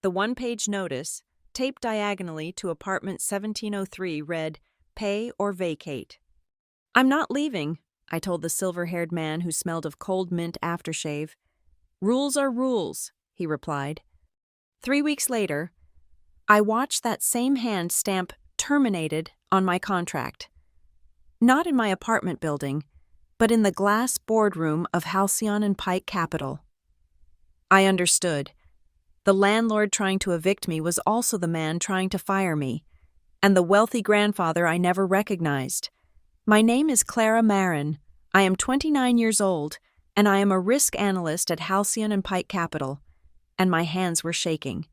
The one-page notice, taped diagonally to apartment 1703, read, "Pay or vacate." "I'm not leaving," I told the silver-haired man who smelled of cold mint aftershave. "Rules are rules," he replied. 3 weeks later, I watched that same hand stamp "terminated" on my contract. Not in my apartment building, but in the glass boardroom of Halcyon and Pike Capital. I understood. The landlord trying to evict me was also the man trying to fire me, and the wealthy grandfather I never recognized. My name is Clara Marin. I am 29 years old, and I am a risk analyst at Halcyon and Pike Capital, and my hands were shaking.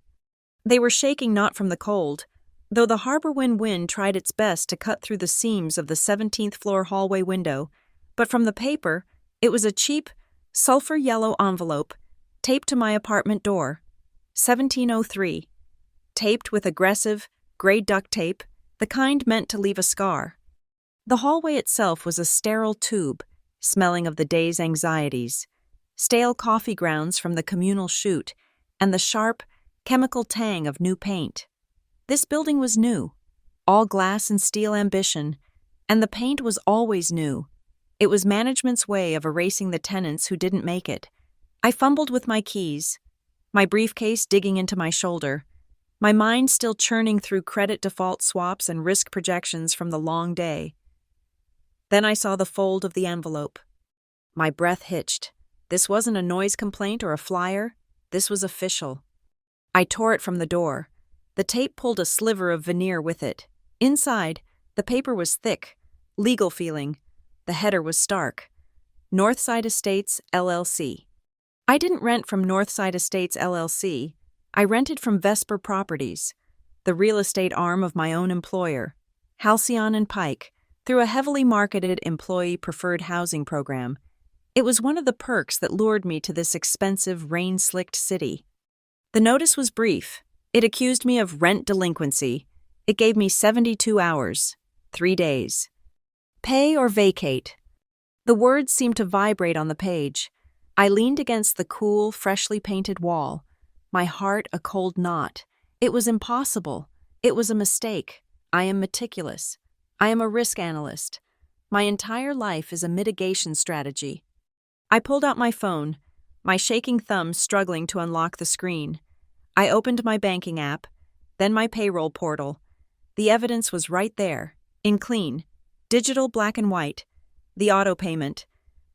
They were shaking not from the cold, though the harbor wind tried its best to cut through the seams of the 17th floor hallway window, but from the paper. It was a cheap, sulfur-yellow envelope taped to my apartment door, 1703, taped with aggressive, gray duct tape, the kind meant to leave a scar. The hallway itself was a sterile tube, smelling of the day's anxieties, stale coffee grounds from the communal chute, and the sharp, chemical tang of new paint. This building was new, all glass and steel ambition, and the paint was always new. It was management's way of erasing the tenants who didn't make it. I fumbled with my keys, my briefcase digging into my shoulder, my mind still churning through credit default swaps and risk projections from the long day. Then I saw the fold of the envelope. My breath hitched. This wasn't a noise complaint or a flyer. This was official. I tore it from the door. The tape pulled a sliver of veneer with it. Inside, the paper was thick, legal feeling. The header was stark. Northside Estates, LLC. I didn't rent from Northside Estates, LLC. I rented from Vesper Properties, the real estate arm of my own employer, Halcyon and Pike, through a heavily marketed employee-preferred housing program. It was one of the perks that lured me to this expensive, rain-slicked city. The notice was brief. It accused me of rent delinquency. It gave me 72 hours, 3 days. Pay or vacate. The words seemed to vibrate on the page. I leaned against the cool, freshly painted wall, my heart a cold knot. It was impossible. It was a mistake. I am meticulous. I am a risk analyst. My entire life is a mitigation strategy. I pulled out my phone, my shaking thumb struggling to unlock the screen. I opened my banking app, then my payroll portal. The evidence was right there, in clean, digital black and white. The auto payment,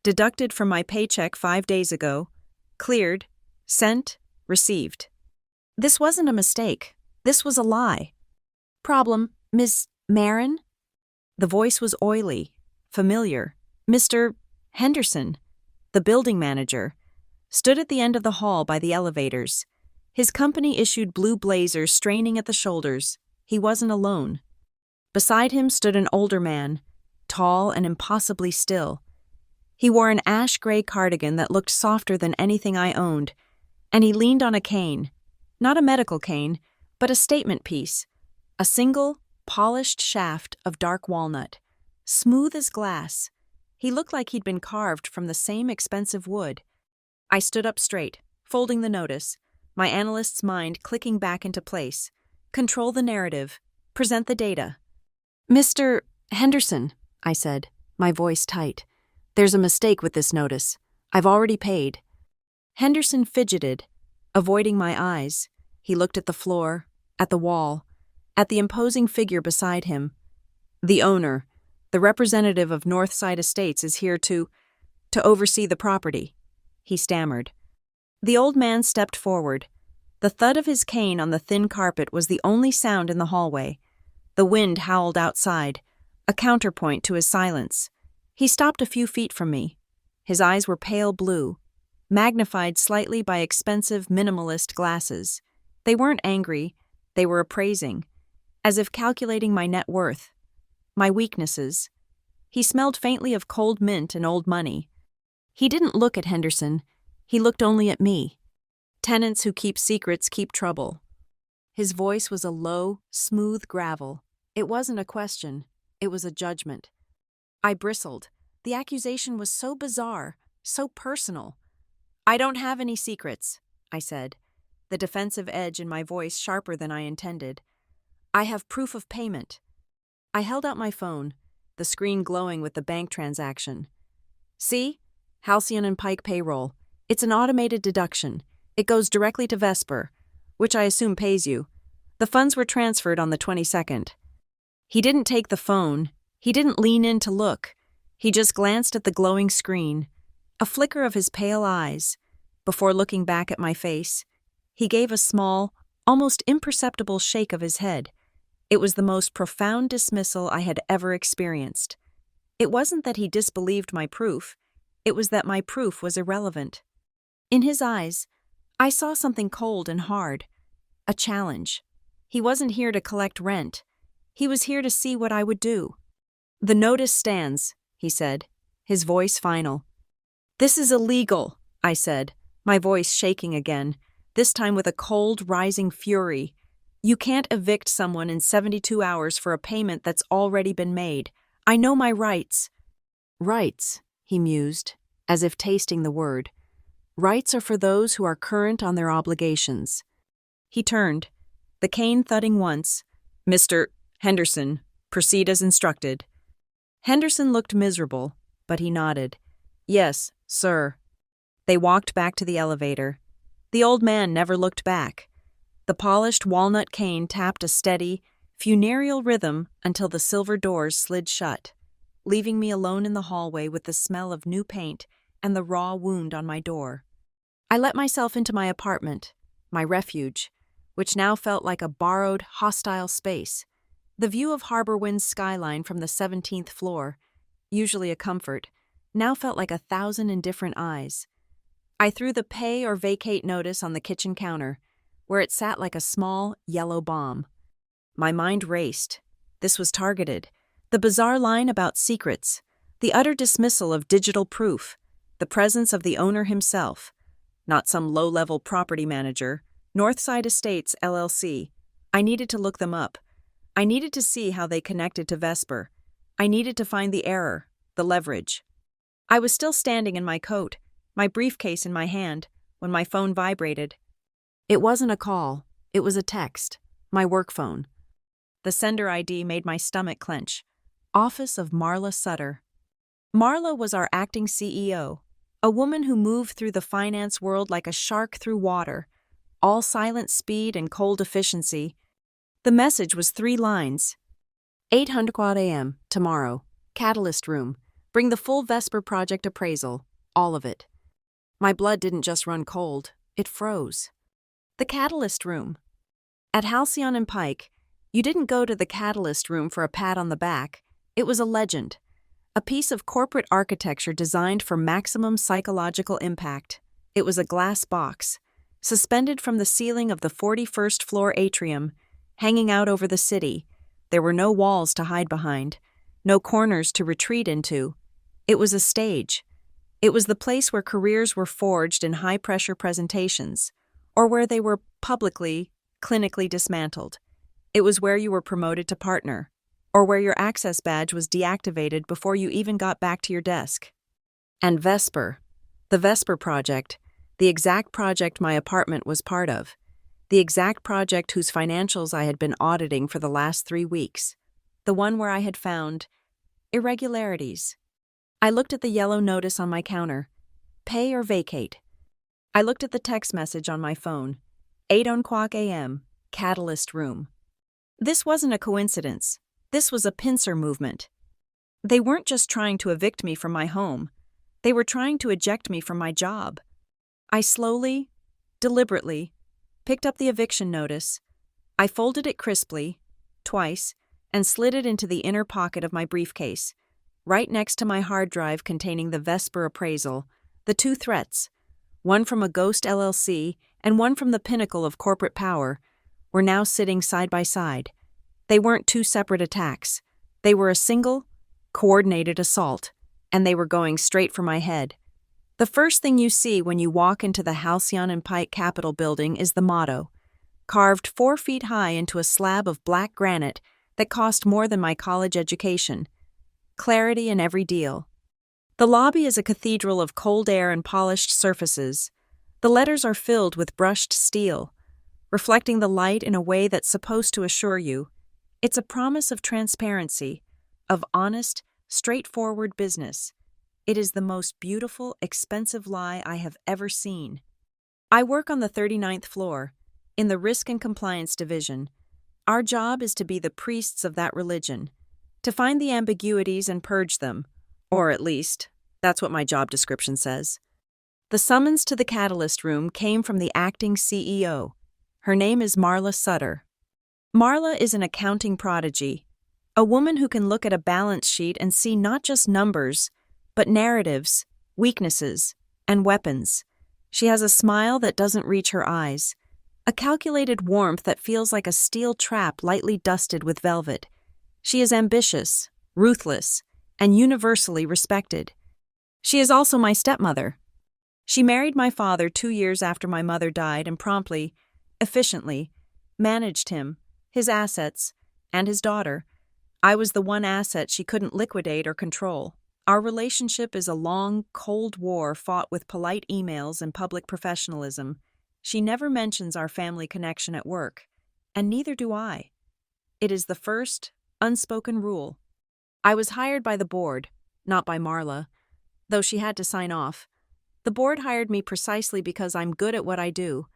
deducted from my paycheck 5 days ago, cleared, sent, received. This wasn't a mistake. This was a lie. Problem, Miss Marin? The voice was oily, familiar. Mr. Henderson, the building manager, stood at the end of the hall by the elevators. His company-issued blue blazer straining at the shoulders. He wasn't alone. Beside him stood an older man, tall and impossibly still. He wore an ash-gray cardigan that looked softer than anything I owned, and he leaned on a cane. Not a medical cane, but a statement piece. A single, polished shaft of dark walnut, smooth as glass. He looked like he'd been carved from the same expensive wood. I stood up straight, folding the notice, my analyst's mind clicking back into place. Control the narrative. Present the data. "Mr. Henderson," I said, my voice tight. "There's a mistake with this notice. I've already paid." Henderson fidgeted, avoiding my eyes. He looked at the floor, at the wall, at the imposing figure beside him. "The owner, the representative of Northside Estates, is here to oversee the property," he stammered. The old man stepped forward. The thud of his cane on the thin carpet was the only sound in the hallway. The wind howled outside, a counterpoint to his silence. He stopped a few feet from me. His eyes were pale blue, magnified slightly by expensive minimalist glasses. They weren't angry, they were appraising, as if calculating my net worth, my weaknesses. He smelled faintly of cold mint and old money. He didn't look at Henderson, he looked only at me. Tenants who keep secrets keep trouble. His voice was a low, smooth gravel. It wasn't a question, it was a judgment. I bristled. The accusation was so bizarre, so personal. "I don't have any secrets," I said. the defensive edge in my voice sharper than I intended. I have proof of payment. I held out my phone, the screen glowing with the bank transaction. See? Halcyon and Pike payroll. It's an automated deduction. It goes directly to Vesper, which I assume pays you. The funds were transferred on the 22nd. He didn't take the phone. He didn't lean in to look. He just glanced at the glowing screen, a flicker of his pale eyes. Before looking back at my face, he gave a small, almost imperceptible shake of his head. It was the most profound dismissal I had ever experienced. It wasn't that he disbelieved my proof. It was that my proof was irrelevant. In his eyes, I saw something cold and hard, a challenge. He wasn't here to collect rent. He was here to see what I would do. "The notice stands," he said, his voice final. "This is illegal," I said, my voice shaking again, this time with a cold, rising fury. "You can't evict someone in 72 hours for a payment that's already been made. I know my rights." "Rights," he mused, as if tasting the word. "Rights are for those who are current on their obligations." He turned, the cane thudding once. "Mr. Henderson, proceed as instructed." Henderson looked miserable, but he nodded. "Yes, sir." They walked back to the elevator. The old man never looked back. The polished walnut cane tapped a steady, funereal rhythm until the silver doors slid shut, leaving me alone in the hallway with the smell of new paint and the raw wound on my door. I let myself into my apartment, my refuge, which now felt like a borrowed, hostile space. The view of Harbor Wind's skyline from the 17th floor, usually a comfort, now felt like 1,000 indifferent eyes. I threw the pay or vacate notice on the kitchen counter, where it sat like a small, yellow bomb. My mind raced. This was targeted. The bizarre line about secrets, the utter dismissal of digital proof, the presence of the owner himself, not some low-level property manager, Northside Estates, LLC. I needed to look them up. I needed to see how they connected to Vesper. I needed to find the error, the leverage. I was still standing in my coat, my briefcase in my hand, when my phone vibrated. It wasn't a call. It was a text, my work phone. The sender ID made my stomach clench. Office of Marla Sutter. Marla was our acting CEO, a woman who moved through the finance world like a shark through water, all silent speed and cold efficiency. The message was 3 lines. 8:00 a.m., tomorrow. Catalyst room. Bring the full Vesper project appraisal. All of it. My blood didn't just run cold. It froze. The Catalyst room. At Halcyon and Pike, you didn't go to the Catalyst room for a pat on the back. It was a legend. A piece of corporate architecture designed for maximum psychological impact. It was a glass box, suspended from the ceiling of the 41st floor atrium, hanging out over the city. There were no walls to hide behind, no corners to retreat into. It was a stage. It was the place where careers were forged in high-pressure presentations, or where they were publicly, clinically dismantled. It was where you were promoted to partner, or where your access badge was deactivated before you even got back to your desk. And Vesper, the Vesper project, the exact project my apartment was part of, the exact project whose financials I had been auditing for the last 3 weeks, the one where I had found irregularities. I looked at the yellow notice on my counter, pay or vacate. I looked at the text message on my phone, 8:00 a.m., Catalyst room. This wasn't a coincidence. This was a pincer movement. They weren't just trying to evict me from my home. They were trying to eject me from my job. I slowly, deliberately, picked up the eviction notice. I folded it crisply, twice, and slid it into the inner pocket of my briefcase, right next to my hard drive containing the Vesper appraisal, the 2 threats, one from a ghost LLC and one from the pinnacle of corporate power, were now sitting side by side. They weren't 2 separate attacks. They were a single, coordinated assault, and they were going straight for my head. The first thing you see when you walk into the Halcyon and Pike Capitol building is the motto, carved 4 feet high into a slab of black granite that cost more than my college education. Clarity in every deal. The lobby is a cathedral of cold air and polished surfaces. The letters are filled with brushed steel, reflecting the light in a way that's supposed to assure you. It's a promise of transparency, of honest, straightforward business. It is the most beautiful, expensive lie I have ever seen. I work on the 39th floor, in the Risk and Compliance Division. Our job is to be the priests of that religion, to find the ambiguities and purge them, or at least, that's what my job description says. The summons to the Catalyst Room came from the acting CEO. Her name is Marla Sutter. Marla is an accounting prodigy, a woman who can look at a balance sheet and see not just numbers, but narratives, weaknesses, and weapons. She has a smile that doesn't reach her eyes, a calculated warmth that feels like a steel trap lightly dusted with velvet. She is ambitious, ruthless, and universally respected. She is also my stepmother. She married my father 2 years after my mother died and promptly, efficiently, managed him, his assets, and his daughter. I was the one asset she couldn't liquidate or control. Our relationship is a long, cold war fought with polite emails and public professionalism. She never mentions our family connection at work, and neither do I. It is the first, unspoken rule. I was hired by the board, not by Marla, though she had to sign off. The board hired me precisely because I'm good at what I do.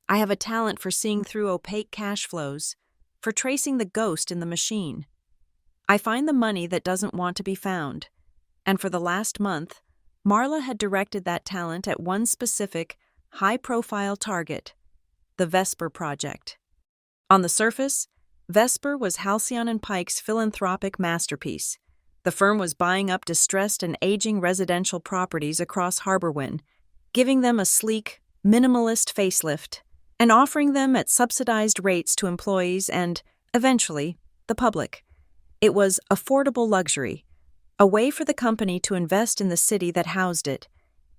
I have a talent for seeing through opaque cash flows, for tracing the ghost in the machine. I find the money that doesn't want to be found. And for the last month, Marla had directed that talent at one specific, high-profile target, the Vesper Project. On the surface, Vesper was Halcyon and Pike's philanthropic masterpiece. The firm was buying up distressed and aging residential properties across Harborwyn, giving them a sleek, minimalist facelift, and offering them at subsidized rates to employees and, eventually, the public. It was affordable luxury, a way for the company to invest in the city that housed it.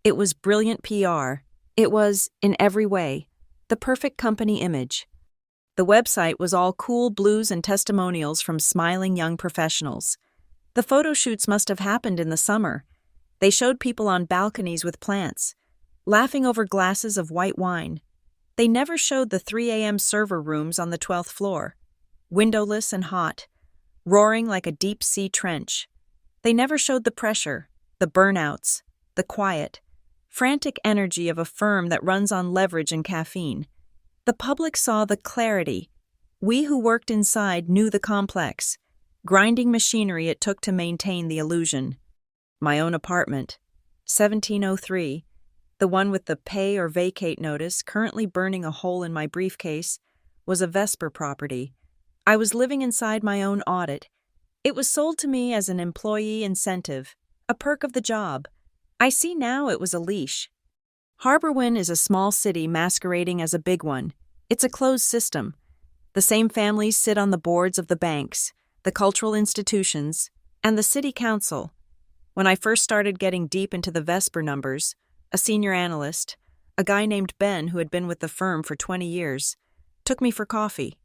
It was brilliant PR. It was, in every way, the perfect company image. The website was all cool blues and testimonials from smiling young professionals. The photo shoots must have happened in the summer. They showed people on balconies with plants, laughing over glasses of white wine. They never showed the 3 a.m. server rooms on the 12th floor, windowless and hot, roaring like a deep-sea trench. They never showed the pressure, the burnouts, the quiet, frantic energy of a firm that runs on leverage and caffeine. The public saw the clarity. We who worked inside knew the complex, grinding machinery it took to maintain the illusion. My own apartment, 1703, the one with the pay or vacate notice currently burning a hole in my briefcase, was a Vesper property. I was living inside my own audit. It was sold to me as an employee incentive, a perk of the job. I see now it was a leash. Harborwyn is a small city masquerading as a big one. It's a closed system. The same families sit on the boards of the banks, the cultural institutions, and the city council. When I first started getting deep into the Vesper numbers, a senior analyst, a guy named Ben who had been with the firm for 20 years, took me for coffee.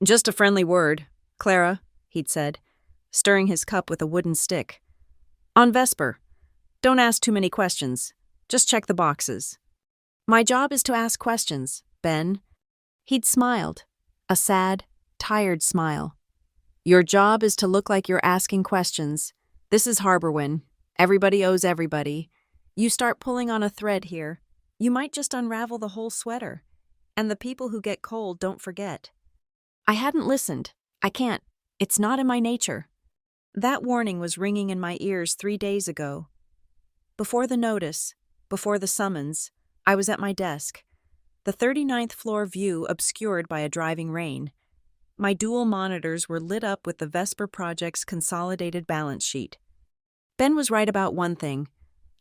"Just a friendly word, Clara," he'd said, stirring his cup with a wooden stick. "On Vesper. Don't ask too many questions. Just check the boxes." "My job is to ask questions, Ben." He'd smiled, a sad, tired smile. "Your job is to look like you're asking questions. This is Harborwyn. Everybody owes everybody. You start pulling on a thread here, you might just unravel the whole sweater. And the people who get cold don't forget." I hadn't listened. I can't. It's not in my nature. That warning was ringing in my ears 3 days ago. Before the notice, before the summons, I was at my desk, the 39th floor view obscured by a driving rain. My dual monitors were lit up with the Vesper Project's consolidated balance sheet. Ben was right about one thing.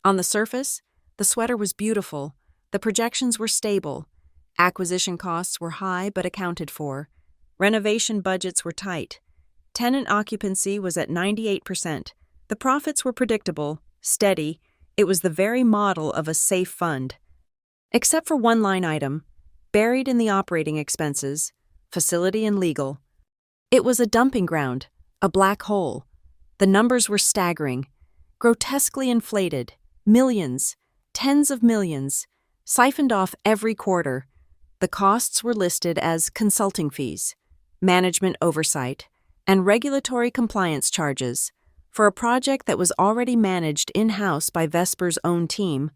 On the surface, the sweater was beautiful, the projections were stable, acquisition costs were high but accounted for, renovation budgets were tight, tenant occupancy was at 98%, the profits were predictable, steady. It was the very model of a safe fund. Except for one line item, buried in the operating expenses, facility and legal. It was a dumping ground, a black hole. The numbers were staggering, grotesquely inflated, millions, tens of millions, siphoned off every quarter. The costs were listed as consulting fees, management oversight, and regulatory compliance charges for a project that was already managed in-house by Vesper's own team.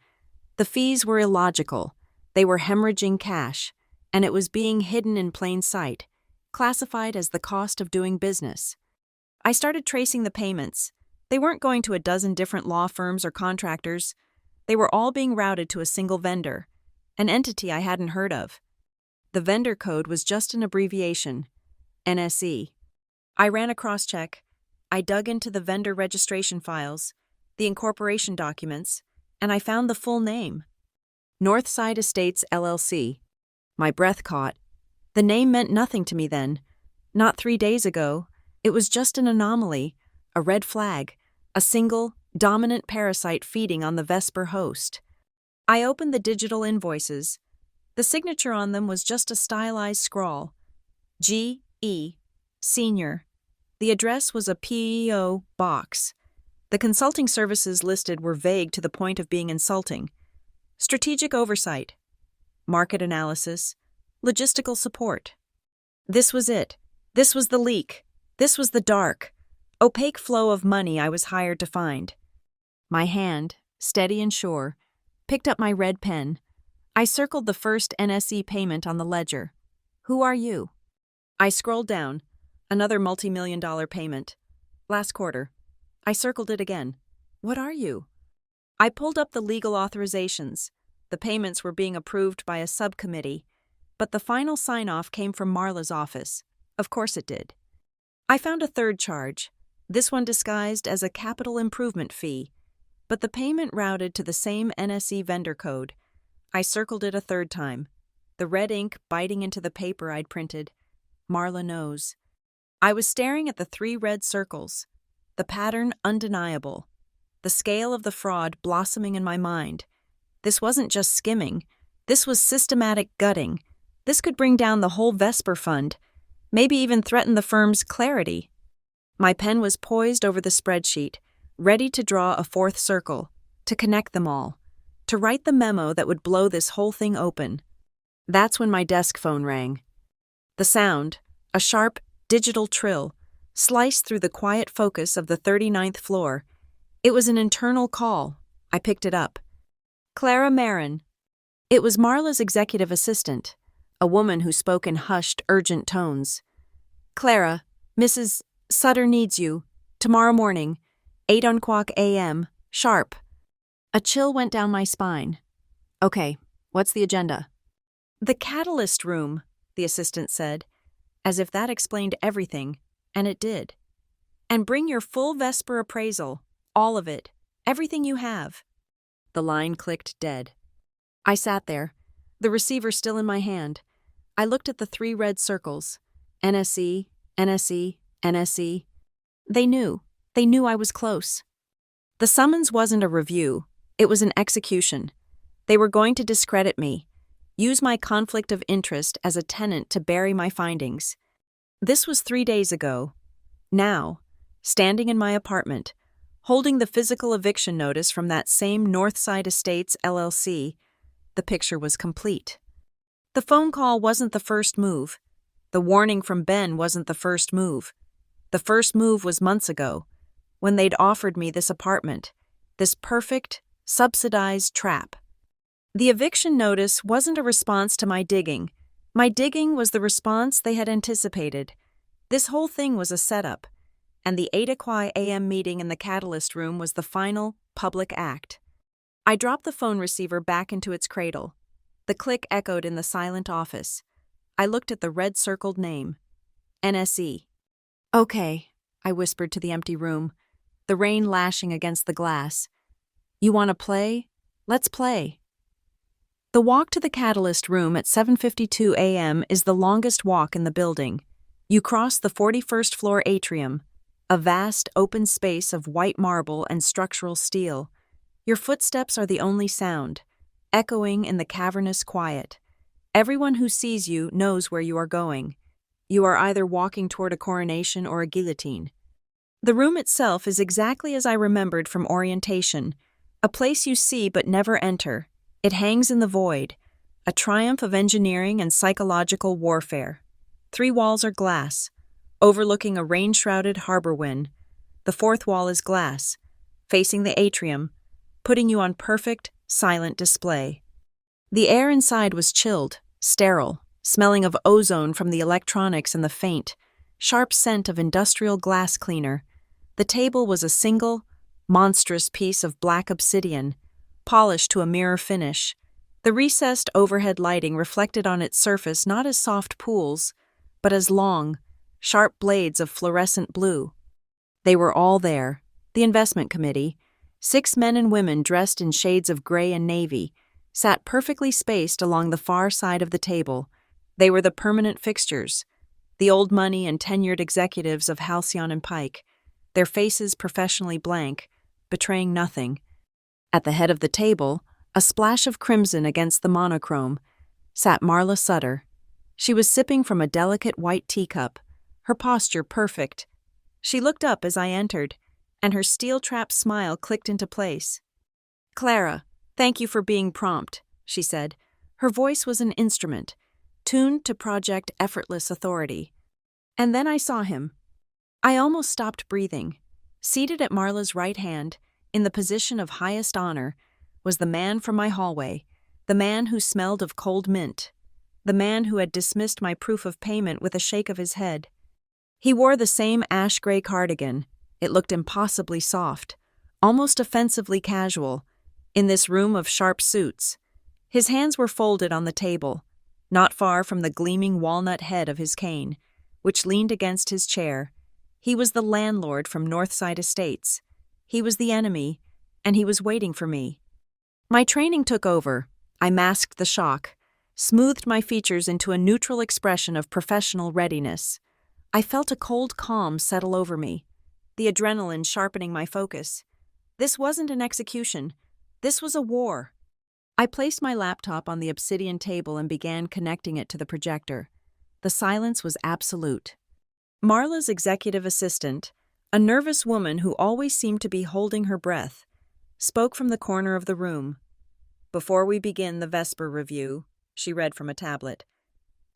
The fees were illogical, they were hemorrhaging cash, and it was being hidden in plain sight, classified as the cost of doing business. I started tracing the payments. They weren't going to a dozen different law firms or contractors. They were all being routed to a single vendor, an entity I hadn't heard of. The vendor code was just an abbreviation, NSE. I ran a cross-check. I dug into the vendor registration files, the incorporation documents, and I found the full name. Northside Estates, LLC. My breath caught. The name meant nothing to me then. Not 3 days ago. It was just an anomaly, a red flag, a single, dominant parasite feeding on the Vesper host. I opened the digital invoices. The signature on them was just a stylized scrawl. G.E. Senior. The address was a PEO box. The consulting services listed were vague to the point of being insulting. Strategic oversight, market analysis, logistical support. This was it. This was the leak. This was the dark, opaque flow of money I was hired to find. My hand, steady and sure, picked up my red pen. I circled the first NSE payment on the ledger. Who are you? I scrolled down. Another multi-million-dollar payment. Last quarter. I circled it again. What are you? I pulled up the legal authorizations. The payments were being approved by a subcommittee, but the final sign-off came from Marla's office. Of course it did. I found a third charge, this one disguised as a capital improvement fee, but the payment routed to the same NSE vendor code. I circled it a third time, the red ink biting into the paper I'd printed. Marla knows. I was staring at the 3 red circles, the pattern undeniable, the scale of the fraud blossoming in my mind. This wasn't just skimming, this was systematic gutting. This could bring down the whole Vesper fund, maybe even threaten the firm's clarity. My pen was poised over the spreadsheet, ready to draw a 4th circle, to connect them all, to write the memo that would blow this whole thing open. That's when my desk phone rang. The sound, a sharp, digital trill, sliced through the quiet focus of the 39th floor. It was an internal call. I picked it up. Clara Marin. It was Marla's executive assistant, a woman who spoke in hushed, urgent tones. Clara, Mrs. Sutter needs you. Tomorrow morning, 8:00 a.m., sharp. A chill went down my spine. Okay, what's the agenda? The catalyst room, the assistant said, as if that explained everything, and it did. And bring your full Vesper appraisal, all of it, everything you have. The line clicked dead. I sat there, the receiver still in my hand. I looked at the 3 red circles. NSE, NSE, NSE. They knew I was close. The summons wasn't a review, it was an execution. They were going to discredit me, use my conflict of interest as a tenant to bury my findings. This was 3 days ago. Now, standing in my apartment, holding the physical eviction notice from that same Northside Estates, LLC, the picture was complete. The phone call wasn't the first move. The warning from Ben wasn't the first move. The first move was months ago, when they'd offered me this apartment, this perfect, subsidized trap. The eviction notice wasn't a response to my digging. My digging was the response they had anticipated. This whole thing was a setup, and the 8:00 a.m. meeting in the catalyst room was the final, public act. I dropped the phone receiver back into its cradle. The click echoed in the silent office. I looked at the red-circled name. NSE. Okay, I whispered to the empty room, the rain lashing against the glass. You want to play? Let's play. The walk to the catalyst room at 7:52 a.m. is the longest walk in the building. You cross the 41st floor atrium, a vast open space of white marble and structural steel. Your footsteps are the only sound, echoing in the cavernous quiet. Everyone who sees you knows where you are going. You are either walking toward a coronation or a guillotine. The room itself is exactly as I remembered from orientation, a place you see but never enter. It hangs in the void, a triumph of engineering and psychological warfare. 3 walls are glass, overlooking a rain-shrouded harbor wind. The 4th wall is glass, facing the atrium, putting you on perfect, silent display. The air inside was chilled, sterile, smelling of ozone from the electronics and the faint, sharp scent of industrial glass cleaner. The table was a single, monstrous piece of black obsidian, polished to a mirror finish. The recessed overhead lighting reflected on its surface not as soft pools, but as long, sharp blades of fluorescent blue. They were all there, the investment committee, 6 men and women dressed in shades of gray and navy, sat perfectly spaced along the far side of the table. They were the permanent fixtures, the old money and tenured executives of Halcyon and Pike, their faces professionally blank, betraying nothing. At the head of the table, a splash of crimson against the monochrome, sat Marla Sutter. She was sipping from a delicate white teacup, her posture perfect. She looked up as I entered, and her steel-trap smile clicked into place. "Clara, thank you for being prompt," she said. Her voice was an instrument, tuned to project effortless authority. And then I saw him. I almost stopped breathing. Seated at Marla's right hand, in the position of highest honor, was the man from my hallway, the man who smelled of cold mint, the man who had dismissed my proof of payment with a shake of his head. He wore the same ash-gray cardigan. It looked impossibly soft, almost offensively casual, in this room of sharp suits. His hands were folded on the table, not far from the gleaming walnut head of his cane, which leaned against his chair. He was the landlord from Northside Estates. He was the enemy, and he was waiting for me. My training took over. I masked the shock, smoothed my features into a neutral expression of professional readiness. I felt a cold calm settle over me, the adrenaline sharpening my focus. This wasn't an execution. This was a war. I placed my laptop on the obsidian table and began connecting it to the projector. The silence was absolute. Marla's executive assistant, a nervous woman who always seemed to be holding her breath, spoke from the corner of the room. "Before we begin the Vesper review," she read from a tablet,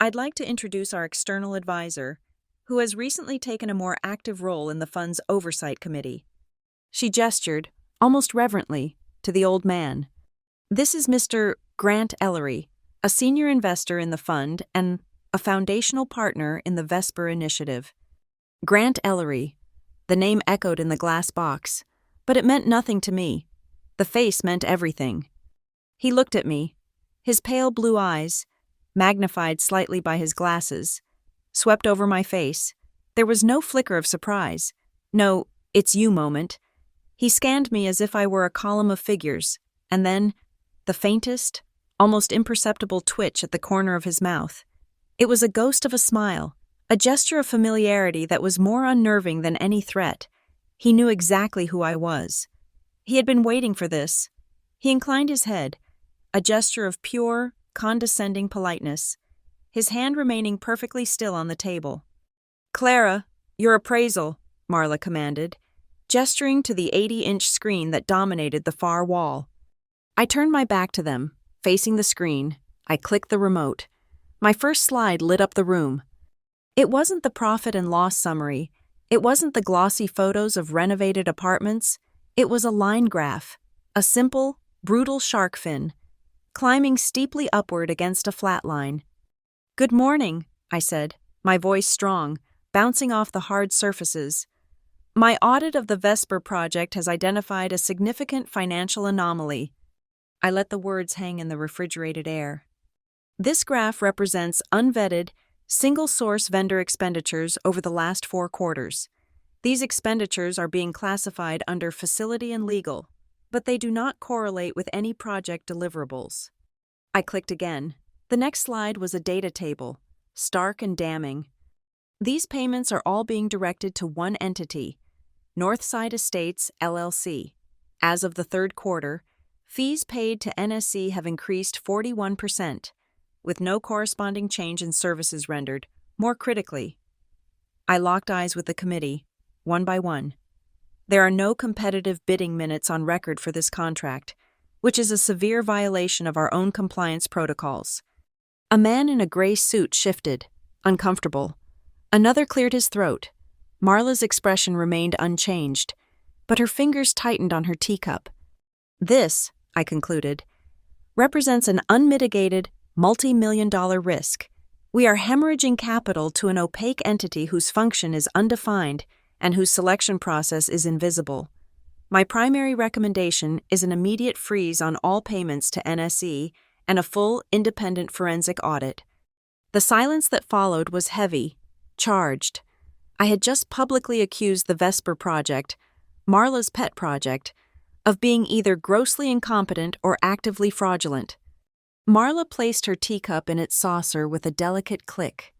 "I'd like to introduce our external advisor, who has recently taken a more active role in the fund's oversight committee." She gestured, almost reverently, to the old man. "This is Mr. Grant Ellery, a senior investor in the fund and a foundational partner in the Vesper initiative." Grant Ellery. The name echoed in the glass box, but it meant nothing to me. The face meant everything. He looked at me. His pale blue eyes, magnified slightly by his glasses, swept over my face. There was no flicker of surprise. No, "it's you" moment. He scanned me as if I were a column of figures, and then, the faintest, almost imperceptible twitch at the corner of his mouth. It was a ghost of a smile, a gesture of familiarity that was more unnerving than any threat. He knew exactly who I was. He had been waiting for this. He inclined his head, a gesture of pure, condescending politeness, his hand remaining perfectly still on the table. "Clara, your appraisal," Marla commanded, gesturing to the 80-inch screen that dominated the far wall. I turned my back to them, facing the screen. I clicked the remote. My first slide lit up the room. It wasn't the profit and loss summary. It wasn't the glossy photos of renovated apartments. It was a line graph, a simple, brutal shark fin, climbing steeply upward against a flat line. "Good morning," I said, my voice strong, bouncing off the hard surfaces. "My audit of the Vesper project has identified a significant financial anomaly." I let the words hang in the refrigerated air. "This graph represents unvetted, single-source vendor expenditures over the last 4 quarters. These expenditures are being classified under facility and legal, but they do not correlate with any project deliverables." I clicked again. The next slide was a data table, stark and damning. "These payments are all being directed to one entity, Northside Estates, LLC. As of the 3rd quarter, fees paid to NSC have increased 41%, with no corresponding change in services rendered. More critically," I locked eyes with the committee, one by one. "There are no competitive bidding minutes on record for this contract. which is a severe violation of our own compliance protocols. A man in a gray suit shifted, uncomfortable. Another cleared his throat. Marla's expression remained unchanged, but her fingers tightened on her teacup. This, I concluded, represents an unmitigated, multi-million-dollar risk. We are hemorrhaging capital to an opaque entity whose function is undefined and whose selection process is invisible. My primary recommendation is an immediate freeze on all payments to NSE and a full, independent forensic audit. The silence that followed was heavy, charged. I had just publicly accused the Vesper Project, Marla's pet project, of being either grossly incompetent or actively fraudulent. Marla placed her teacup in its saucer with a delicate click.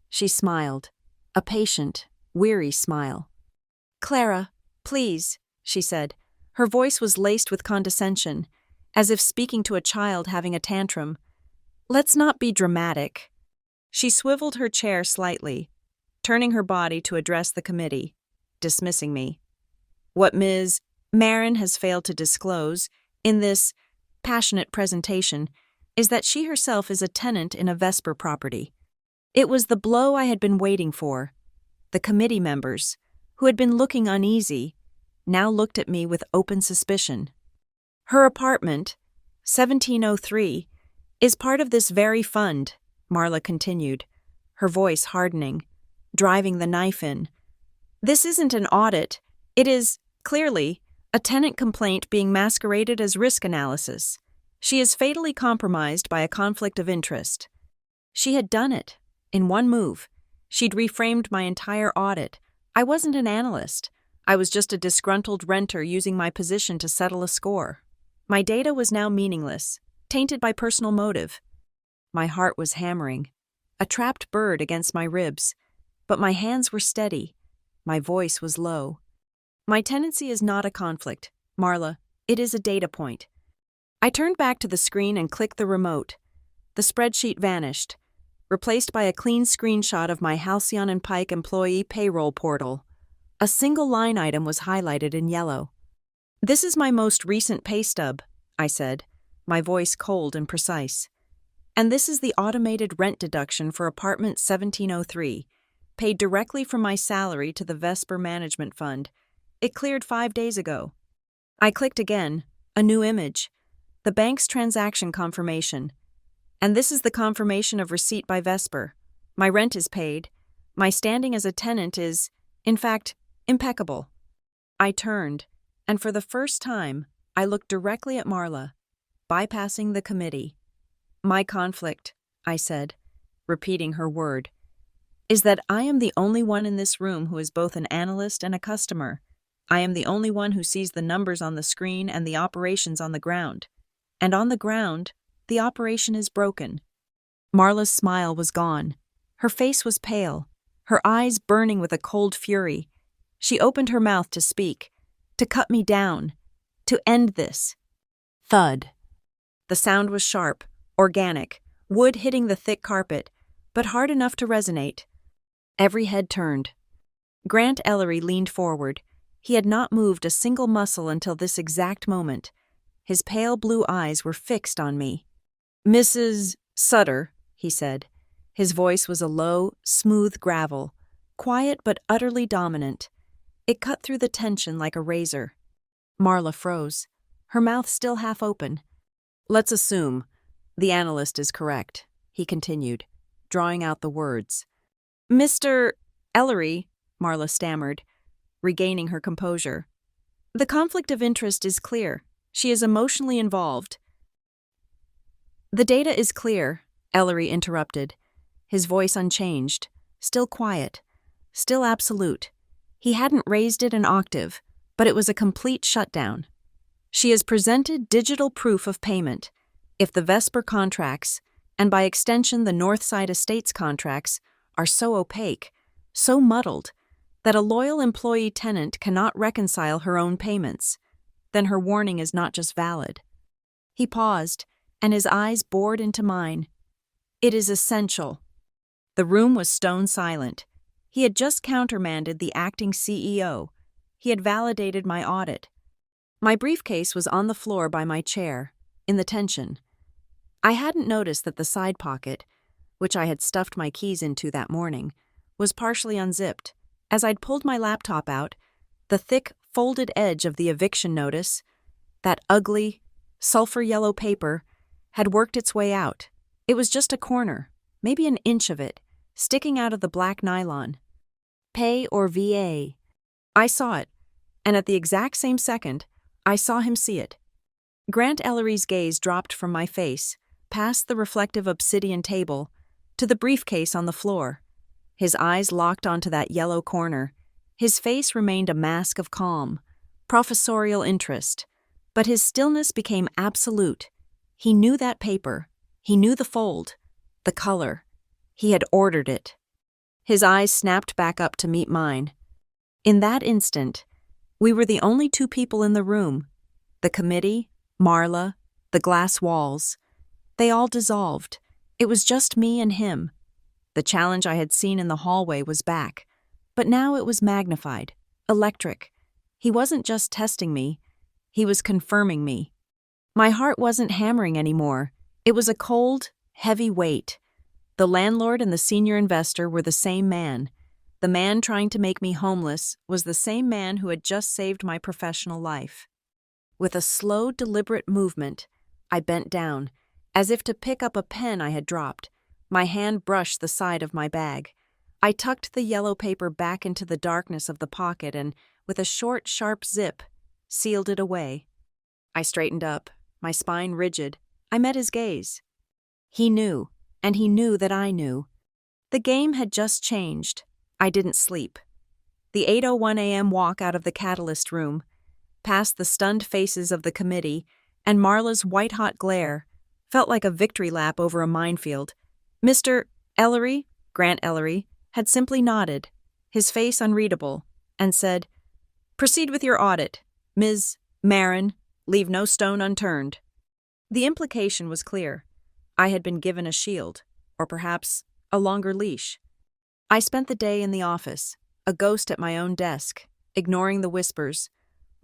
She smiled, a patient, weary smile. "Clara, please," she said. Her voice was laced with condescension, as if speaking to a child having a tantrum. "Let's not be dramatic." She swiveled her chair slightly, turning her body to address the committee, dismissing me. What Ms. Marin has failed to disclose, in this passionate presentation, is that she herself is a tenant in a Vesper property. It was the blow I had been waiting for. The committee members, who had been looking uneasy, now looked at me with open suspicion. Her apartment, 1703, is part of this very fund, Marla continued, her voice hardening, driving the knife in. This isn't an audit. It is, clearly, a tenant complaint being masqueraded as risk analysis. She is fatally compromised by a conflict of interest. She had done it, in one move. She'd reframed my entire audit. I wasn't an analyst. I was just a disgruntled renter using my position to settle a score. My data was now meaningless, tainted by personal motive. My heart was hammering, a trapped bird against my ribs, but my hands were steady. My voice was low. My tenancy is not a conflict, Marla. It is a data point. I turned back to the screen and clicked the remote. The spreadsheet vanished, replaced by a clean screenshot of my Halcyon and Pike employee payroll portal. A single line item was highlighted in yellow. "This is my most recent pay stub," I said, my voice cold and precise. "And this is the automated rent deduction for apartment 1703, paid directly from my salary to the Vesper Management Fund. It cleared 5 days ago." I clicked again, a new image. The bank's transaction confirmation. "And this is the confirmation of receipt by Vesper. My rent is paid. My standing as a tenant is, in fact, impeccable." I turned, and for the first time, I looked directly at Marla, bypassing the committee. "My conflict," I said, repeating her word, "is that I am the only one in this room who is both an analyst and a customer. I am the only one who sees the numbers on the screen and the operations on the ground. And on the ground, the operation is broken." Marla's smile was gone. Her face was pale, her eyes burning with a cold fury. She opened her mouth to speak, to cut me down, to end this. Thud. The sound was sharp, organic, wood hitting the thick carpet, but hard enough to resonate. Every head turned. Grant Ellery leaned forward. He had not moved a single muscle until this exact moment. His pale blue eyes were fixed on me. "Mrs. Sutter," he said. His voice was a low, smooth gravel, quiet but utterly dominant. It cut through the tension like a razor. Marla froze, her mouth still half open. "Let's assume the analyst is correct," he continued, drawing out the words. "Mr. Ellery," Marla stammered, regaining her composure. "The conflict of interest is clear. She is emotionally involved." "The data is clear," Ellery interrupted, his voice unchanged, still quiet, still absolute. He hadn't raised it an octave, but it was a complete shutdown. "She has presented digital proof of payment. If the Vesper contracts, and by extension the Northside Estates contracts, are so opaque, so muddled, that a loyal employee tenant cannot reconcile her own payments, then her warning is not just valid." He paused, and his eyes bored into mine. "It is essential." The room was stone silent. He had just countermanded the acting CEO. He had validated my audit. My briefcase was on the floor by my chair, in the tension. I hadn't noticed that the side pocket, which I had stuffed my keys into that morning, was partially unzipped. As I'd pulled my laptop out, the thick, folded edge of the eviction notice, that ugly, sulfur yellow paper, had worked its way out. It was just a corner, maybe an inch of it, sticking out of the black nylon. Pay or VA. I saw it, and at the exact same second, I saw him see it. Grant Ellery's gaze dropped from my face, past the reflective obsidian table, to the briefcase on the floor. His eyes locked onto that yellow corner. His face remained a mask of calm, professorial interest, but his stillness became absolute. He knew that paper. He knew the fold, the color. He had ordered it. His eyes snapped back up to meet mine. In that instant, we were the only two people in the room. The committee, Marla, the glass walls. They all dissolved. It was just me and him. The challenge I had seen in the hallway was back, but now it was magnified, electric. He wasn't just testing me, he was confirming me. My heart wasn't hammering anymore. It was a cold, heavy weight. The landlord and the senior investor were the same man. The man trying to make me homeless was the same man who had just saved my professional life. With a slow, deliberate movement, I bent down, as if to pick up a pen I had dropped. My hand brushed the side of my bag. I tucked the yellow paper back into the darkness of the pocket and, with a short, sharp zip, sealed it away. I straightened up, my spine rigid. I met his gaze. He knew, and he knew that I knew. The game had just changed. I didn't sleep. The 8:01 a.m. walk out of the catalyst room, past the stunned faces of the committee, and Marla's white-hot glare, felt like a victory lap over a minefield. Mr. Ellery, Grant Ellery, had simply nodded, his face unreadable, and said, "Proceed with your audit. Ms. Marin, leave no stone unturned." The implication was clear. I had been given a shield, or perhaps a longer leash. I spent the day in the office, a ghost at my own desk, ignoring the whispers.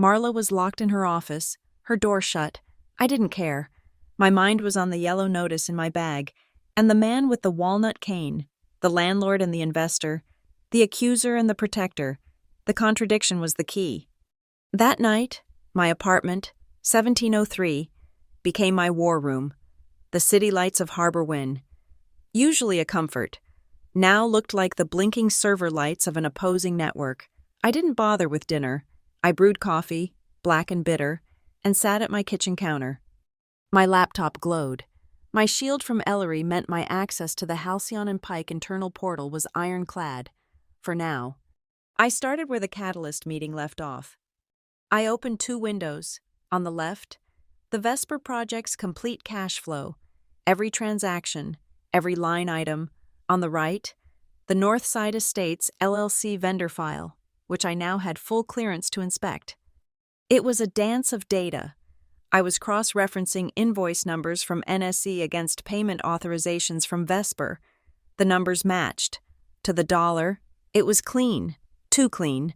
Marla was locked in her office, her door shut. I didn't care. My mind was on the yellow notice in my bag, and the man with the walnut cane, the landlord and the investor, the accuser and the protector. The contradiction was the key. That night, my apartment, 1703, became my war room. The city lights of Harbor Wynn, usually a comfort, now looked like the blinking server lights of an opposing network. I didn't bother with dinner. I brewed coffee, black and bitter, and sat at my kitchen counter. My laptop glowed. My shield from Ellery meant my access to the Halcyon and Pike internal portal was ironclad, for now. I started where the Catalyst meeting left off. I opened two windows. On the left, the Vesper Project's complete cash flow, every transaction, every line item. On the right, the Northside Estates LLC vendor file, which I now had full clearance to inspect. It was a dance of data. I was cross-referencing invoice numbers from NSE against payment authorizations from Vesper. The numbers matched. To the dollar, it was clean. Too clean.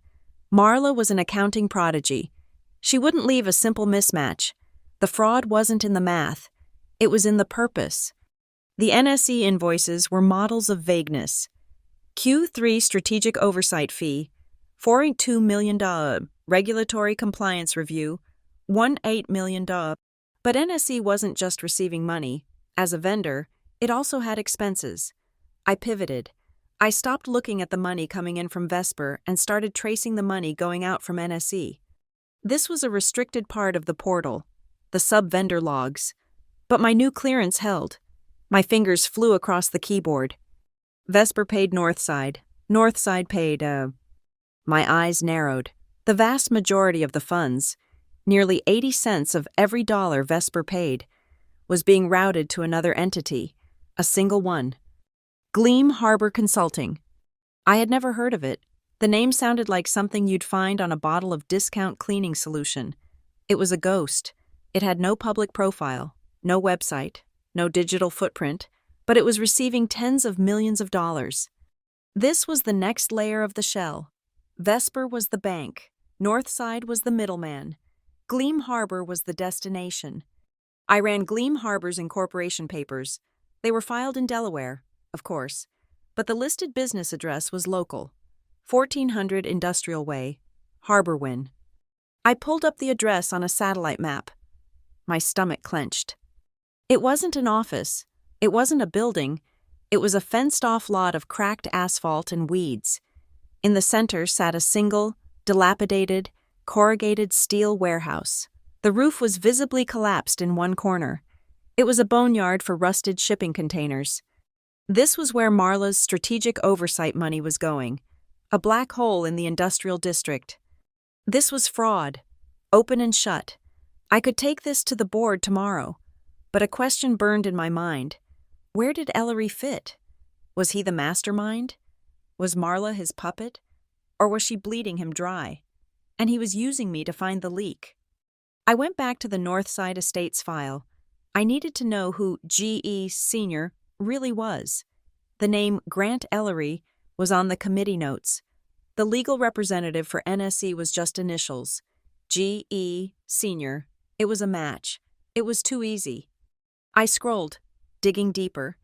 Marla was an accounting prodigy. She wouldn't leave a simple mismatch. The fraud wasn't in the math. It was in the purpose. The NSE invoices were models of vagueness. Q3 Strategic Oversight Fee, $4.2 million. Regulatory Compliance Review, $1.8 million. But NSE wasn't just receiving money. As a vendor, it also had expenses. I pivoted. I stopped looking at the money coming in from Vesper and started tracing the money going out from NSE. This was a restricted part of the portal, the sub-vendor logs. But my new clearance held. My fingers flew across the keyboard. Vesper paid Northside. Northside paid, My eyes narrowed. The vast majority of the funds, nearly 80 cents of every dollar Vesper paid, was being routed to another entity, a single one. Gleam Harbor Consulting. I had never heard of it. The name sounded like something you'd find on a bottle of discount cleaning solution. It was a ghost. It had no public profile, no website, no digital footprint, but it was receiving tens of millions of dollars. This was the next layer of the shell. Vesper was the bank. Northside was the middleman. Gleam Harbor was the destination. I ran Gleam Harbor's incorporation papers. They were filed in Delaware, of course, but the listed business address was local, 1400 Industrial Way, Harborwyn. I pulled up the address on a satellite map. My stomach clenched. It wasn't an office. It wasn't a building. It was a fenced-off lot of cracked asphalt and weeds. In the center sat a single, dilapidated, corrugated steel warehouse. The roof was visibly collapsed in one corner. It was a boneyard for rusted shipping containers. This was where Marla's strategic oversight money was going, a black hole in the industrial district. This was fraud, open and shut. I could take this to the board tomorrow, but a question burned in my mind. Where did Ellery fit? Was he the mastermind? Was Marla his puppet? Or was she bleeding him dry? And he was using me to find the leak. I went back to the Northside Estates file. I needed to know who G.E. Sr. really was. The name Grant Ellery was on the committee notes. The legal representative for NSE was just initials. G.E. Sr. It was a match. It was too easy. I scrolled, digging deeper,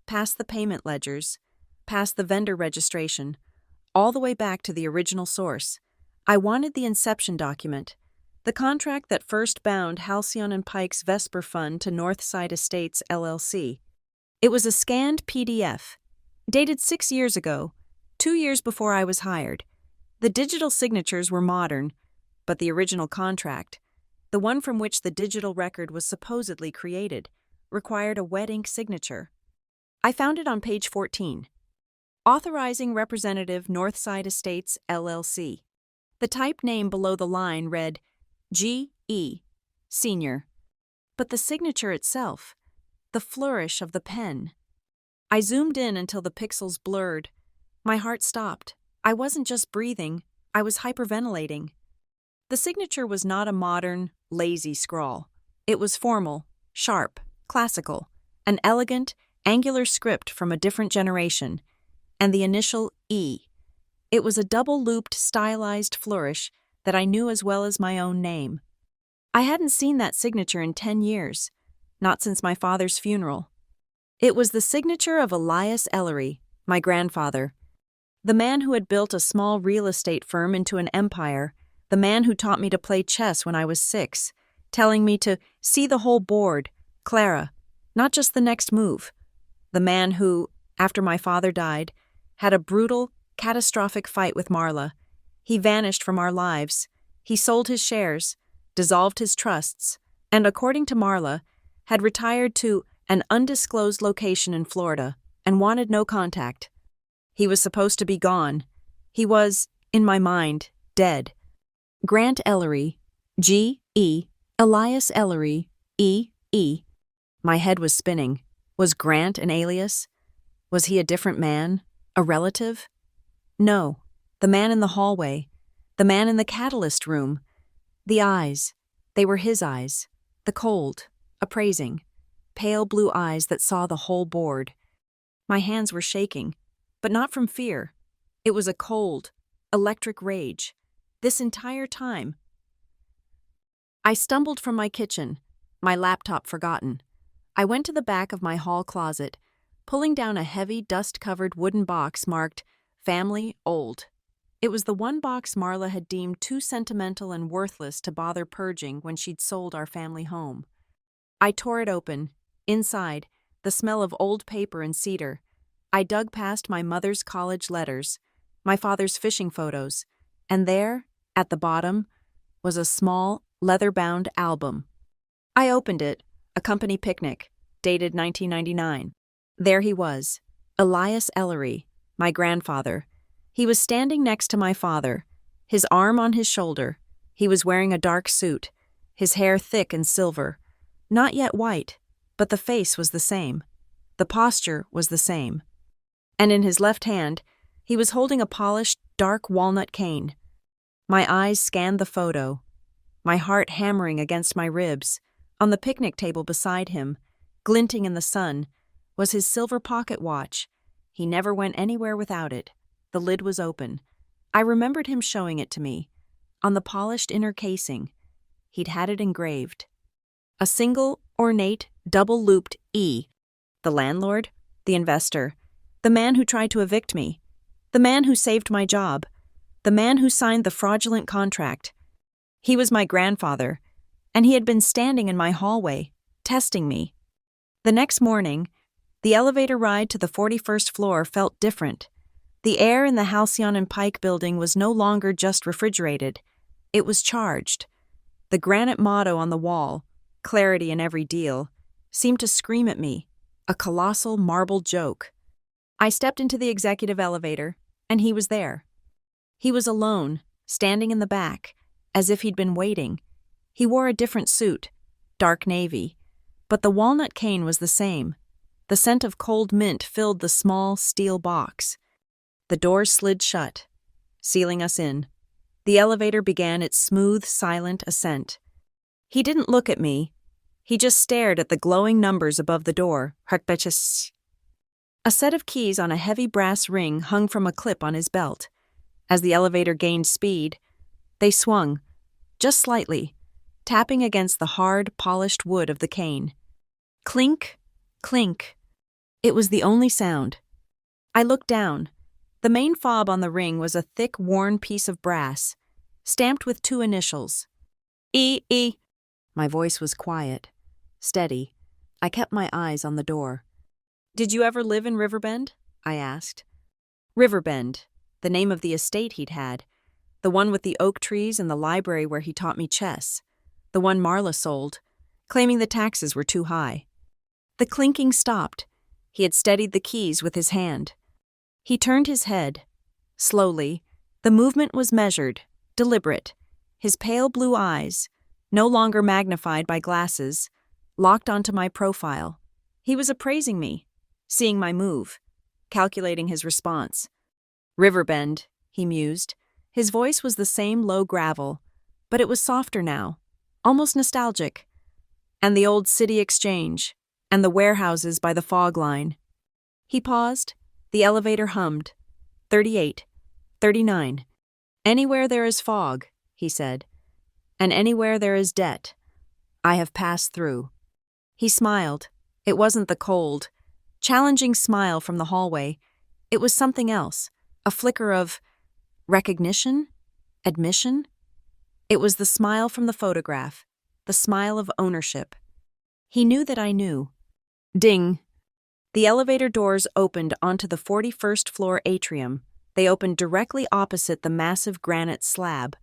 past the payment ledgers, past the vendor registration, all the way back to the original source. I wanted the inception document, the contract that first bound Halcyon and Pike's Vesper Fund to Northside Estates, LLC. It was a scanned PDF, dated 6 years ago, 2 years before I was hired. The digital signatures were modern, but the original contract, the one from which the digital record was supposedly created, required a wet ink signature. I found it on page 14. Authorizing Representative Northside Estates, LLC. The typed name below the line read G.E. Sr. But the signature itself, the flourish of the pen. I zoomed in until the pixels blurred. My heart stopped. I wasn't just breathing, I was hyperventilating. The signature was not a modern, lazy scrawl. It was formal, sharp, classical, an elegant, angular script from a different generation, and the initial E. It was a double-looped, stylized flourish that I knew as well as my own name. I hadn't seen that signature in 10 years, not since my father's funeral. It was the signature of Elias Ellery, my grandfather, the man who had built a small real estate firm into an empire, the man who taught me to play chess when I was 6, telling me to see the whole board, Clara, not just the next move. The man who, after my father died, had a brutal, catastrophic fight with Marla. He vanished from our lives. He sold his shares, dissolved his trusts, and according to Marla, had retired to an undisclosed location in Florida and wanted no contact. He was supposed to be gone. He was, in my mind, dead. Grant Ellery, G.E., Elias Ellery, E.E. My head was spinning. Was Grant an alias? Was he a different man? A relative? No. The man in the hallway. The man in the catalyst room. The eyes. They were his eyes. The cold, appraising, pale blue eyes that saw the whole board. My hands were shaking, but not from fear. It was a cold, electric rage. This entire time. I stumbled from my kitchen, my laptop forgotten. I went to the back of my hall closet, pulling down a heavy, dust-covered wooden box marked Family Old. It was the one box Marla had deemed too sentimental and worthless to bother purging when she'd sold our family home. I tore it open. Inside, the smell of old paper and cedar. I dug past my mother's college letters, my father's fishing photos, and there, at the bottom, was a small, leather-bound album. I opened it, a company picnic, dated 1999. There he was, Elias Ellery, my grandfather. He was standing next to my father, his arm on his shoulder. He was wearing a dark suit, his hair thick and silver. Not yet white, but the face was the same. The posture was the same. And in his left hand, he was holding a polished, dark walnut cane. My eyes scanned the photo, my heart hammering against my ribs. On the picnic table beside him, glinting in the sun, was his silver pocket watch. He never went anywhere without it. The lid was open. I remembered him showing it to me. On the polished inner casing, he'd had it engraved. A single, ornate, double-looped E. The landlord, the investor, the man who tried to evict me, the man who saved my job, the man who signed the fraudulent contract. He was my grandfather, and he had been standing in my hallway, testing me. The next morning, the elevator ride to the 41st floor felt different. The air in the Halcyon and Pike building was no longer just refrigerated. It was charged. The granite motto on the wall, "Clarity in every deal," seemed to scream at me, a colossal marble joke. I stepped into the executive elevator, and he was there. He was alone, standing in the back, as if he'd been waiting. He wore a different suit, dark navy, but the walnut cane was the same. The scent of cold mint filled the small steel box. The doors slid shut, sealing us in. The elevator began its smooth, silent ascent. He didn't look at me. He just stared at the glowing numbers above the door. A set of keys on a heavy brass ring hung from a clip on his belt. As the elevator gained speed, they swung, just slightly, tapping against the hard, polished wood of the cane. Clink, clink. It was the only sound. I looked down. The main fob on the ring was a thick, worn piece of brass, stamped with 2 initials. E. My voice was quiet, steady. I kept my eyes on the door. "Did you ever live in Riverbend?" I asked. Riverbend, the name of the estate he'd had. The one with the oak trees and the library where he taught me chess. The one Marla sold, claiming the taxes were too high. The clinking stopped. He had steadied the keys with his hand. He turned his head. Slowly, the movement was measured, deliberate. His pale blue eyes, no longer magnified by glasses, locked onto my profile. He was appraising me, seeing my move, calculating his response. "Riverbend," he mused. His voice was the same low gravel, but it was softer now, almost nostalgic. "And the old City Exchange, and the warehouses by the fog line." He paused. The elevator hummed. 38, 39. "Anywhere there is fog," he said, "and anywhere there is debt, I have passed through." He smiled. It wasn't the cold, challenging smile from the hallway. It was something else, a flicker of recognition, admission. It was the smile from the photograph, the smile of ownership. He knew that I knew. Ding. The elevator doors opened onto the 41st floor atrium. They opened directly opposite the massive granite slab,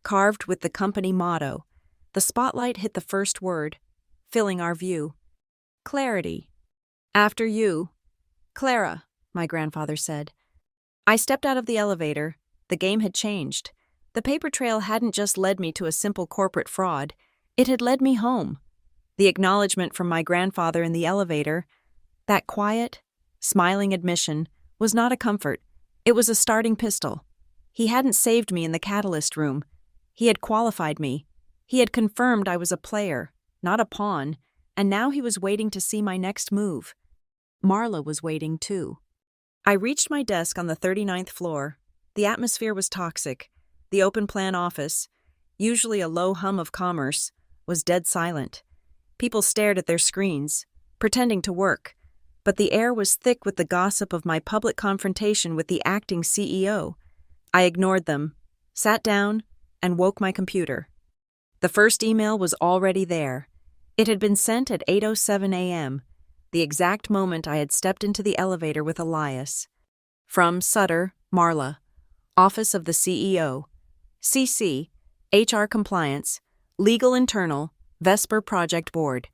carved with the company motto. The spotlight hit the first word, filling our view. Clarity. "After you." "Clara," my grandfather said. I stepped out of the elevator. The game had changed. The paper trail hadn't just led me to a simple corporate fraud. It had led me home. The acknowledgement from my grandfather in the elevator, that quiet, smiling admission, was not a comfort. It was a starting pistol. He hadn't saved me in the catalyst room. He had qualified me. He had confirmed I was a player, not a pawn, and now he was waiting to see my next move. Marla was waiting too. I reached my desk on the 39th floor. The atmosphere was toxic. The open-plan office, usually a low hum of commerce, was dead silent. People stared at their screens, pretending to work, but the air was thick with the gossip of my public confrontation with the acting CEO. I ignored them, sat down, and woke my computer. The first email was already there. It had been sent at 8:07 a.m., the exact moment I had stepped into the elevator with Elias. From Sutter, Marla, Office of the CEO, CC, HR Compliance, Legal Internal, Vesper Project Board.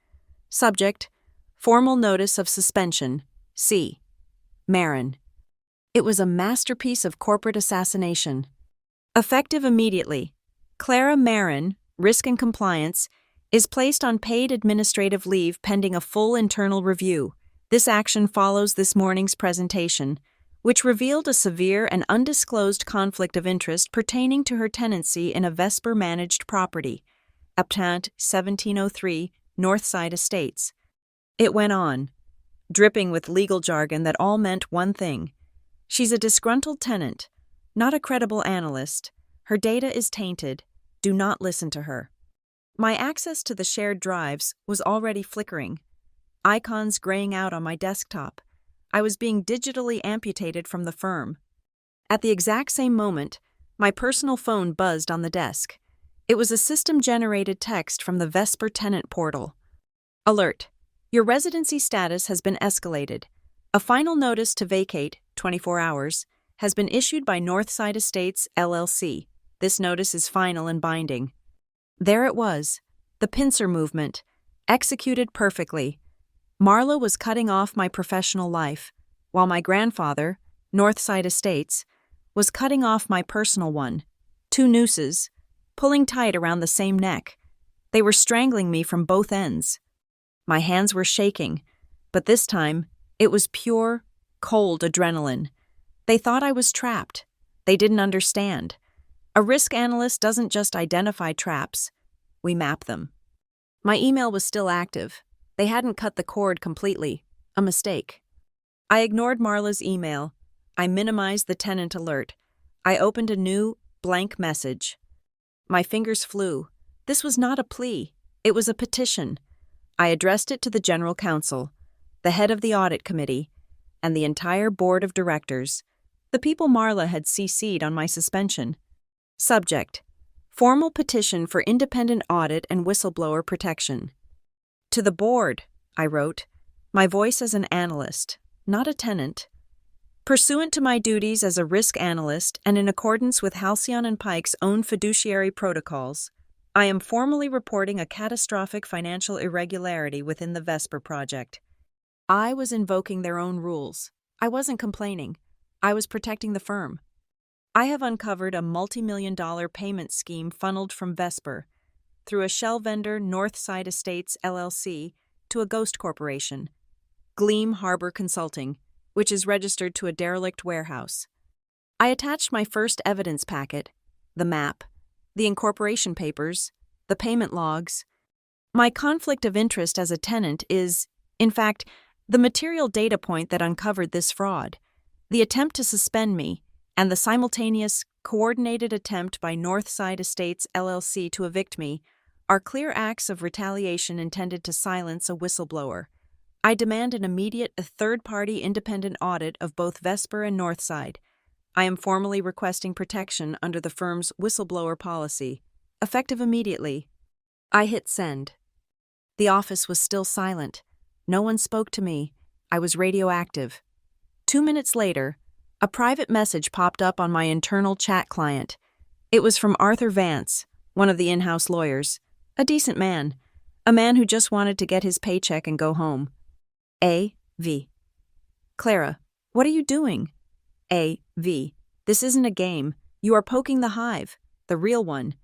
Subject, Formal Notice of Suspension, C. Marin. It was a masterpiece of corporate assassination. Effective immediately, Clara Marin, Risk and Compliance, is placed on paid administrative leave pending a full internal review. This action follows this morning's presentation, which revealed a severe and undisclosed conflict of interest pertaining to her tenancy in a Vesper-managed property, Aptant 1703, Northside Estates. It went on, dripping with legal jargon that all meant one thing. She's a disgruntled tenant, not a credible analyst. Her data is tainted. Do not listen to her. My access to the shared drives was already flickering, icons graying out on my desktop. I was being digitally amputated from the firm. At the exact same moment, my personal phone buzzed on the desk. It was a system-generated text from the Vesper tenant portal. Alert. Your residency status has been escalated. A final notice to vacate, 24 hours, has been issued by Northside Estates, LLC. This notice is final and binding. There it was, the pincer movement, executed perfectly. Marla was cutting off my professional life, while my grandfather, Northside Estates, was cutting off my personal one. Two nooses, pulling tight around the same neck. They were strangling me from both ends. My hands were shaking, but this time, it was pure, cold adrenaline. They thought I was trapped. They didn't understand. A risk analyst doesn't just identify traps. We map them. My email was still active. They hadn't cut the cord completely. A mistake. I ignored Marla's email. I minimized the tenant alert. I opened a new, blank message. My fingers flew. This was not a plea. It was a petition. I addressed it to the General Counsel, the head of the Audit Committee, and the entire Board of Directors, the people Marla had CC'd on my suspension. Subject: Formal petition for independent audit and whistleblower protection. To the board, I wrote, my voice as an analyst, not a tenant. Pursuant to my duties as a risk analyst and in accordance with Halcyon and Pike's own fiduciary protocols, I am formally reporting a catastrophic financial irregularity within the Vesper project. I was invoking their own rules. I wasn't complaining. I was protecting the firm. I have uncovered a multi-million-dollar payment scheme funneled from Vesper through a shell vendor, Northside Estates, LLC, to a ghost corporation, Gleam Harbor Consulting, which is registered to a derelict warehouse. I attached my first evidence packet, the map, the incorporation papers, the payment logs. My conflict of interest as a tenant is, in fact, the material data point that uncovered this fraud. The attempt to suspend me, and the simultaneous, coordinated attempt by Northside Estates, LLC to evict me, are clear acts of retaliation intended to silence a whistleblower. I demand an immediate third-party independent audit of both Vesper and Northside. I am formally requesting protection under the firm's whistleblower policy, effective immediately. I hit send. The office was still silent. No one spoke to me. I was radioactive. 2 minutes later, a private message popped up on my internal chat client. It was from Arthur Vance, one of the in-house lawyers, a decent man, a man who just wanted to get his paycheck and go home. A.V. Clara, what are you doing? A.V. This isn't a game. You are poking the hive, the real one.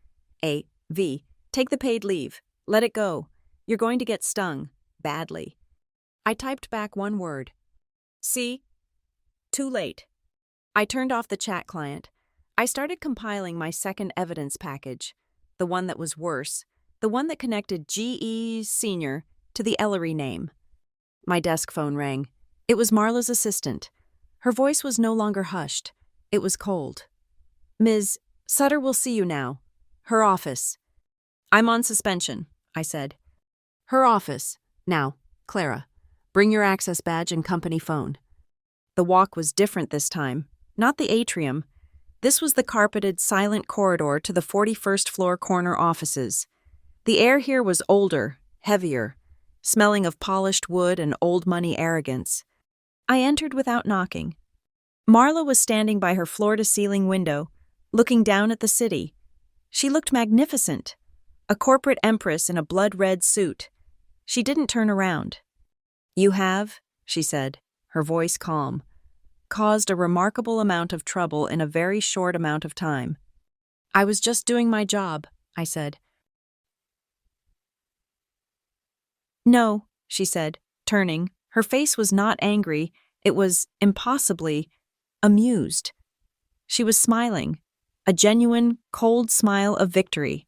A.V. Take the paid leave. Let it go. You're going to get stung. Badly. I typed back one word. See? Too late. I turned off the chat client. I started compiling my second evidence package, the one that was worse, the one that connected G.E. Sr. to the Ellery name. My desk phone rang. It was Marla's assistant. Her voice was no longer hushed. It was cold. Ms. Sutter will see you now. Her office. I'm on suspension, I said. Her office. Now, Clara, bring your access badge and company phone. The walk was different this time. Not the atrium. This was the carpeted, silent corridor to the 41st floor corner offices. The air here was older, heavier, smelling of polished wood and old money arrogance. I entered without knocking. Marla was standing by her floor-to-ceiling window, looking down at the city. She looked magnificent, a corporate empress in a blood-red suit. She didn't turn around. You have, she said, her voice calm, caused a remarkable amount of trouble in a very short amount of time. I was just doing my job, I said. No, she said, turning. Her face was not angry. It was, impossibly, amused. She was smiling, a genuine, cold smile of victory.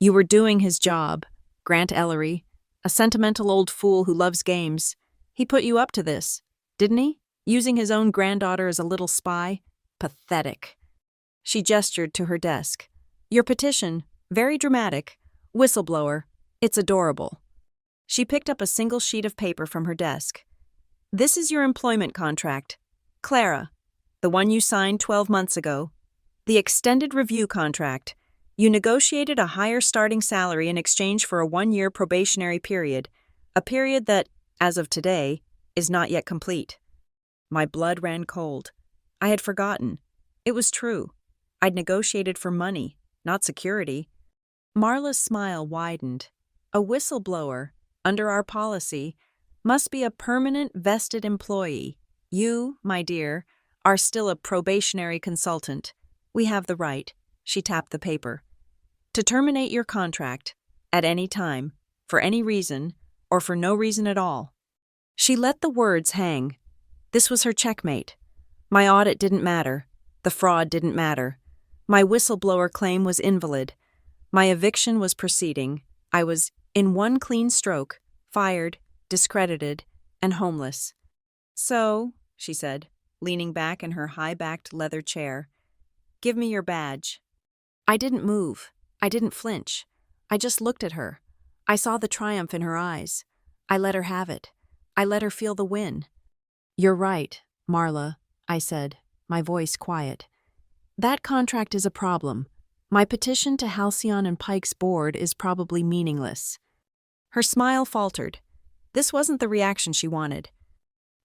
You were doing his job, Grant Ellery, a sentimental old fool who loves games. He put you up to this, didn't he? Using his own granddaughter as a little spy? Pathetic. She gestured to her desk. Your petition, very dramatic. Whistleblower. It's adorable. She picked up a single sheet of paper from her desk. This is your employment contract. Clara, the one you signed 12 months ago. The extended review contract. You negotiated a higher starting salary in exchange for a 1-year probationary period, a period that, as of today, is not yet complete. My blood ran cold. I had forgotten. It was true. I'd negotiated for money, not security. Marla's smile widened. A whistleblower, under our policy, must be a permanent vested employee. You, my dear, are still a probationary consultant. We have the right, she tapped the paper, to terminate your contract at any time, for any reason, or for no reason at all. She let the words hang. This was her checkmate. My audit didn't matter. The fraud didn't matter. My whistleblower claim was invalid. My eviction was proceeding. I was, in one clean stroke, fired, discredited, and homeless. So, she said, leaning back in her high-backed leather chair, give me your badge. I didn't move. I didn't flinch. I just looked at her. I saw the triumph in her eyes. I let her have it. I let her feel the win. You're right, Marla, I said, my voice quiet. That contract is a problem. My petition to Halcyon and Pike's board is probably meaningless. Her smile faltered. This wasn't the reaction she wanted.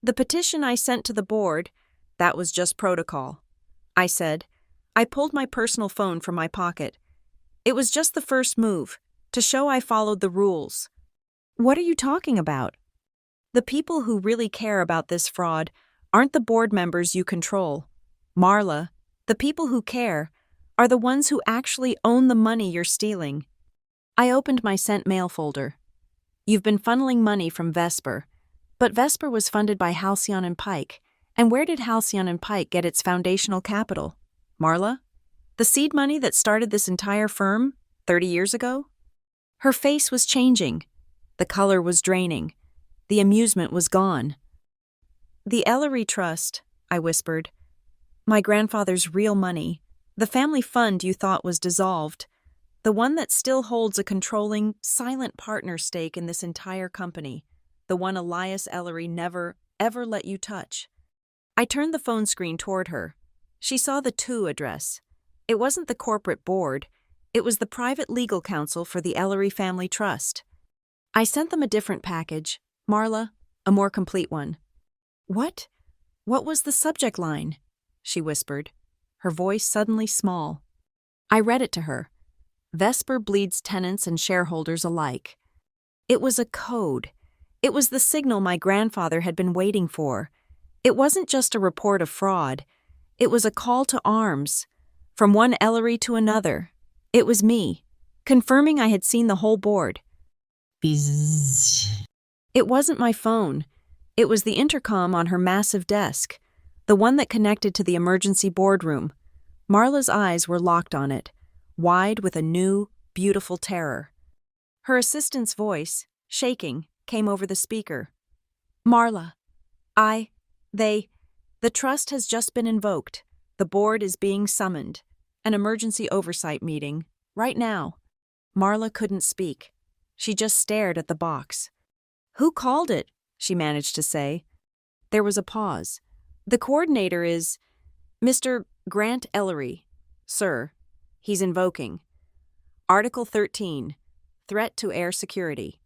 The petition I sent to the board, that was just protocol. I said. I pulled my personal phone from my pocket. It was just the first move, to show I followed the rules. What are you talking about? The people who really care about this fraud aren't the board members you control. Marla, the people who care are the ones who actually own the money you're stealing. I opened my sent mail folder. You've been funneling money from Vesper, but Vesper was funded by Halcyon and Pike. And where did Halcyon and Pike get its foundational capital? Marla? The seed money that started this entire firm 30 years ago? Her face was changing. The color was draining. The amusement was gone. The Ellery Trust, I whispered. My grandfather's real money. The family fund you thought was dissolved. The one that still holds a controlling, silent partner stake in this entire company. The one Elias Ellery never, ever let you touch. I turned the phone screen toward her. She saw the "to" address. It wasn't the corporate board. It was the private legal counsel for the Ellery Family Trust. I sent them a different package. Marla, a more complete one. What? What was the subject line? She whispered, her voice suddenly small. I read it to her. Vesper bleeds tenants and shareholders alike. It was a code. It was the signal my grandfather had been waiting for. It wasn't just a report of fraud. It was a call to arms. From one Ellery to another. It was me, confirming I had seen the whole board. Bzzz. It wasn't my phone. It was the intercom on her massive desk, the one that connected to the emergency boardroom. Marla's eyes were locked on it, wide with a new, beautiful terror. Her assistant's voice, shaking, came over the speaker. Marla, the trust has just been invoked. The board is being summoned. An emergency oversight meeting, right now. Marla couldn't speak. She just stared at the box. Who called it? She managed to say. There was a pause. The coordinator is Mr. Grant Ellery, sir. He's invoking. Article 13, Threat to Air Security.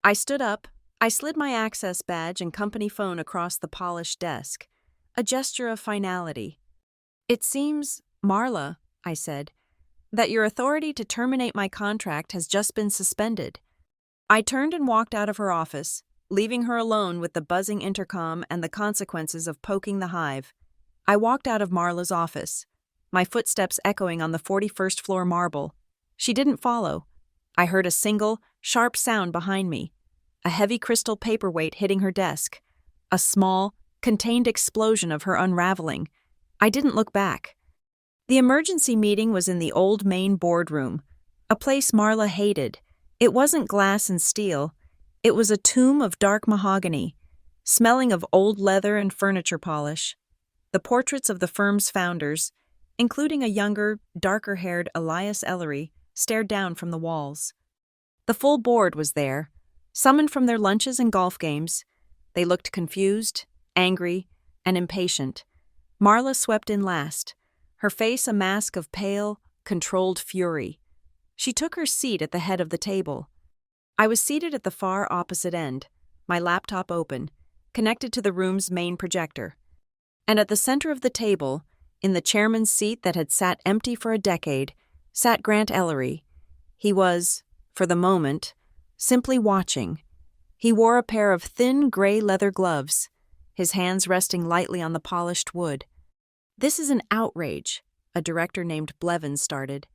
I stood up. I slid my access badge and company phone across the polished desk, a gesture of finality. It seems, Marla, I said, that your authority to terminate my contract has just been suspended. I turned and walked out of her office, leaving her alone with the buzzing intercom and the consequences of poking the hive. I walked out of Marla's office, my footsteps echoing on the 41st floor marble. She didn't follow. I heard a single, sharp sound behind me, a heavy crystal paperweight hitting her desk, a small, contained explosion of her unraveling. I didn't look back. The emergency meeting was in the old main boardroom, a place Marla hated. It wasn't glass and steel. It was a tomb of dark mahogany, smelling of old leather and furniture polish. The portraits of the firm's founders, including a younger, darker-haired Elias Ellery, stared down from the walls. The full board was there, summoned from their lunches and golf games. They looked confused, angry, and impatient. Marla swept in last, her face a mask of pale, controlled fury. She took her seat at the head of the table. I was seated at the far opposite end, my laptop open, connected to the room's main projector. And at the center of the table, in the chairman's seat that had sat empty for a decade, sat Grant Ellery. He was, for the moment, simply watching. He wore a pair of thin gray leather gloves, his hands resting lightly on the polished wood. "This is an outrage," a director named Blevins started.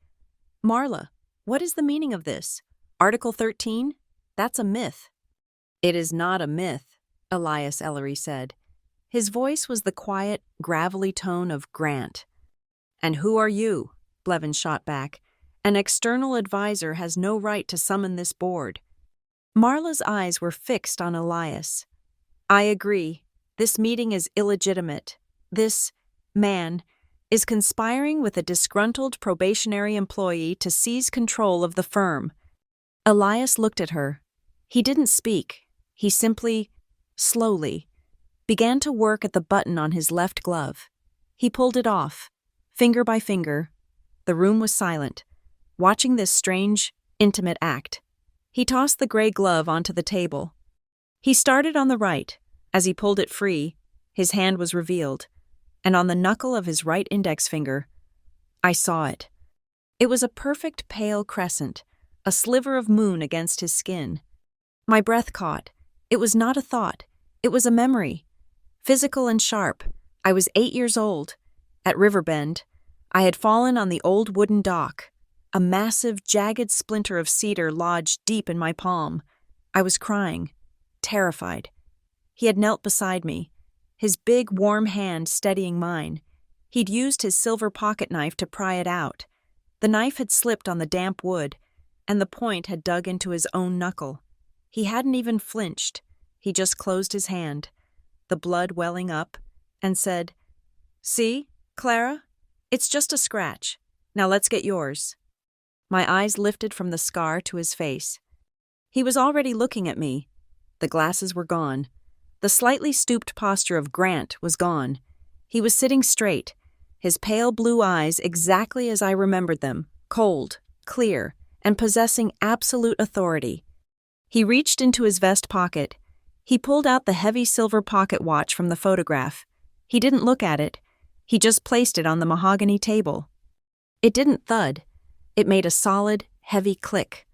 "Marla, what is the meaning of this? Article 13? That's a myth." "It is not a myth," Elias Ellery said. His voice was the quiet, gravelly tone of Grant. "And who are you?" Blevins shot back. "An external advisor has no right to summon this board." Marla's eyes were fixed on Elias. "I agree. This meeting is illegitimate. This man is conspiring with a disgruntled probationary employee to seize control of the firm." Elias looked at her. He didn't speak. He simply, slowly, began to work at the button on his left glove. He pulled it off, finger by finger. The room was silent, watching this strange, intimate act. He tossed the gray glove onto the table. He started on the right. As he pulled it free, his hand was revealed, and on the knuckle of his right index finger, I saw it. It was a perfect pale crescent, a sliver of moon against his skin. My breath caught. It was not a thought. It was a memory. Physical and sharp. I was 8 years old. At Riverbend, I had fallen on the old wooden dock. A massive, jagged splinter of cedar lodged deep in my palm. I was crying, terrified. He had knelt beside me, his big, warm hand steadying mine. He'd used his silver pocket knife to pry it out. The knife had slipped on the damp wood, and the point had dug into his own knuckle. He hadn't even flinched. He just closed his hand, the blood welling up, and said, "See, Clara? It's just a scratch. Now let's get yours." My eyes lifted from the scar to his face. He was already looking at me. The glasses were gone. The slightly stooped posture of Grant was gone. He was sitting straight, his pale blue eyes exactly as I remembered them, cold, clear, and possessing absolute authority. He reached into his vest pocket. He pulled out the heavy silver pocket watch from the photograph. He didn't look at it. He just placed it on the mahogany table. It didn't thud. It made a solid, heavy click.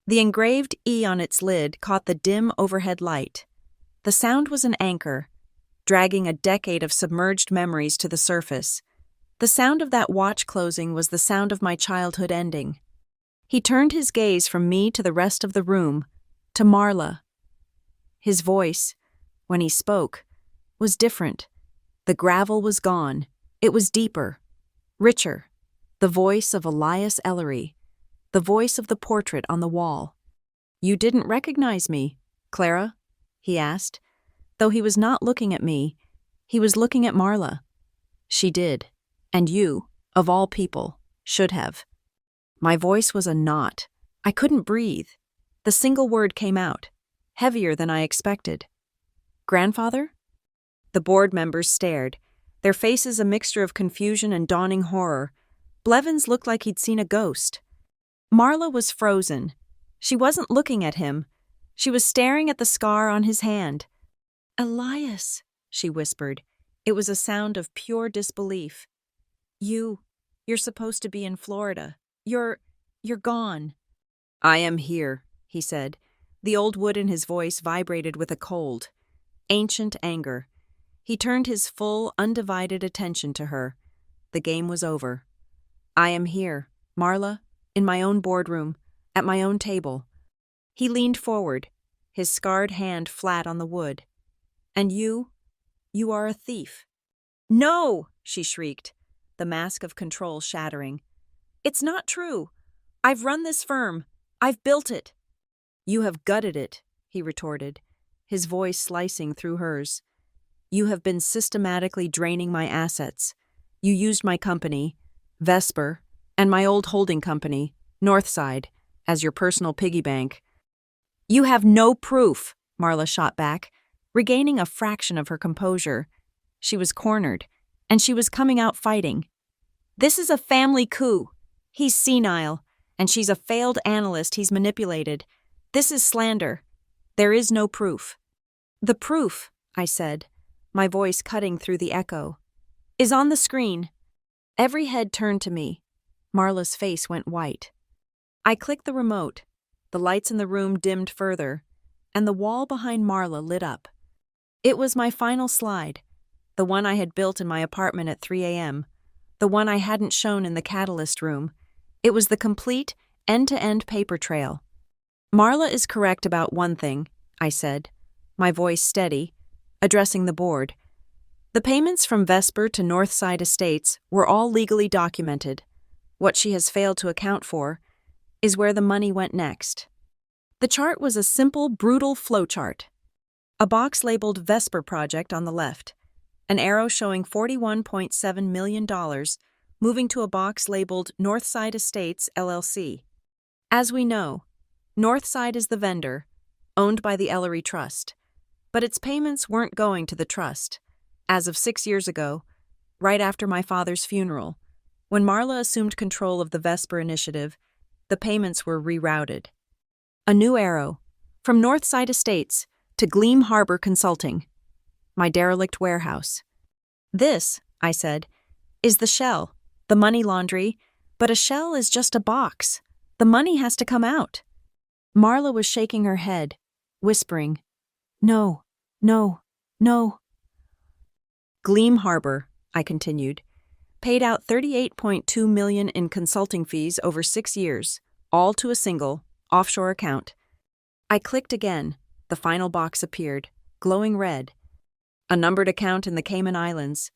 The engraved E on its lid caught the dim overhead light. The sound was an anchor, dragging a decade of submerged memories to the surface. The sound of that watch closing was the sound of my childhood ending. He turned his gaze from me to the rest of the room, to Marla. His voice, when he spoke, was different. The gravel was gone. It was deeper, richer. The voice of Elias Ellery, the voice of the portrait on the wall. "You didn't recognize me, Clara?" he asked. Though he was not looking at me, he was looking at Marla. "She did, and you, of all people, should have." My voice was a knot. I couldn't breathe. The single word came out, heavier than I expected. "Grandfather?" The board members stared, their faces a mixture of confusion and dawning horror. Blevins looked like he'd seen a ghost. Marla was frozen. She wasn't looking at him. She was staring at the scar on his hand. "Elias," she whispered. It was a sound of pure disbelief. You're supposed to be in Florida. You're gone." "I am here," he said. The old wood in his voice vibrated with a cold, ancient anger. He turned his full, undivided attention to her. The game was over. "I am here, Marla, in my own boardroom, at my own table." He leaned forward, his scarred hand flat on the wood. "And you are a thief." "No!" she shrieked, the mask of control shattering. "It's not true. I've run this firm. I've built it." "You have gutted it," he retorted, his voice slicing through hers. "You have been systematically draining my assets. You used my company, Vesper, and my old holding company, Northside, as your personal piggy bank. You have no proof, Marla shot back, regaining a fraction of her composure. She was cornered, and she was coming out fighting. This is a family coup. He's senile, and she's a failed analyst he's manipulated. This is slander. There is no proof. The proof, I said, my voice cutting through the echo, is on the screen. Every head turned to me. Marla's face went white. I clicked the remote. The lights in the room dimmed further, and the wall behind Marla lit up. It was my final slide, the one I had built in my apartment at 3 a.m., the one I hadn't shown in the catalyst room. It was the complete, end-to-end paper trail. Marla is correct about one thing, I said, my voice steady, addressing the board. The payments from Vesper to Northside Estates were all legally documented. What she has failed to account for is where the money went next. The chart was a simple, brutal flowchart. A box labeled Vesper Project on the left, an arrow showing $41.7 million moving to a box labeled Northside Estates, LLC. As we know, Northside is the vendor, owned by the Ellery Trust, but its payments weren't going to the trust. As of 6 years ago, right after my father's funeral, when Marla assumed control of the Vesper Initiative, the payments were rerouted. A new arrow, from Northside Estates to Gleam Harbor Consulting, my derelict warehouse. This, I said, is the shell, the money laundry, but a shell is just a box. The money has to come out. Marla was shaking her head, whispering, No, no, no. Gleam Harbor, I continued, paid out $38.2 million in consulting fees over 6 years, all to a single, offshore account. I clicked again. The final box appeared, glowing red. A numbered account in the Cayman Islands,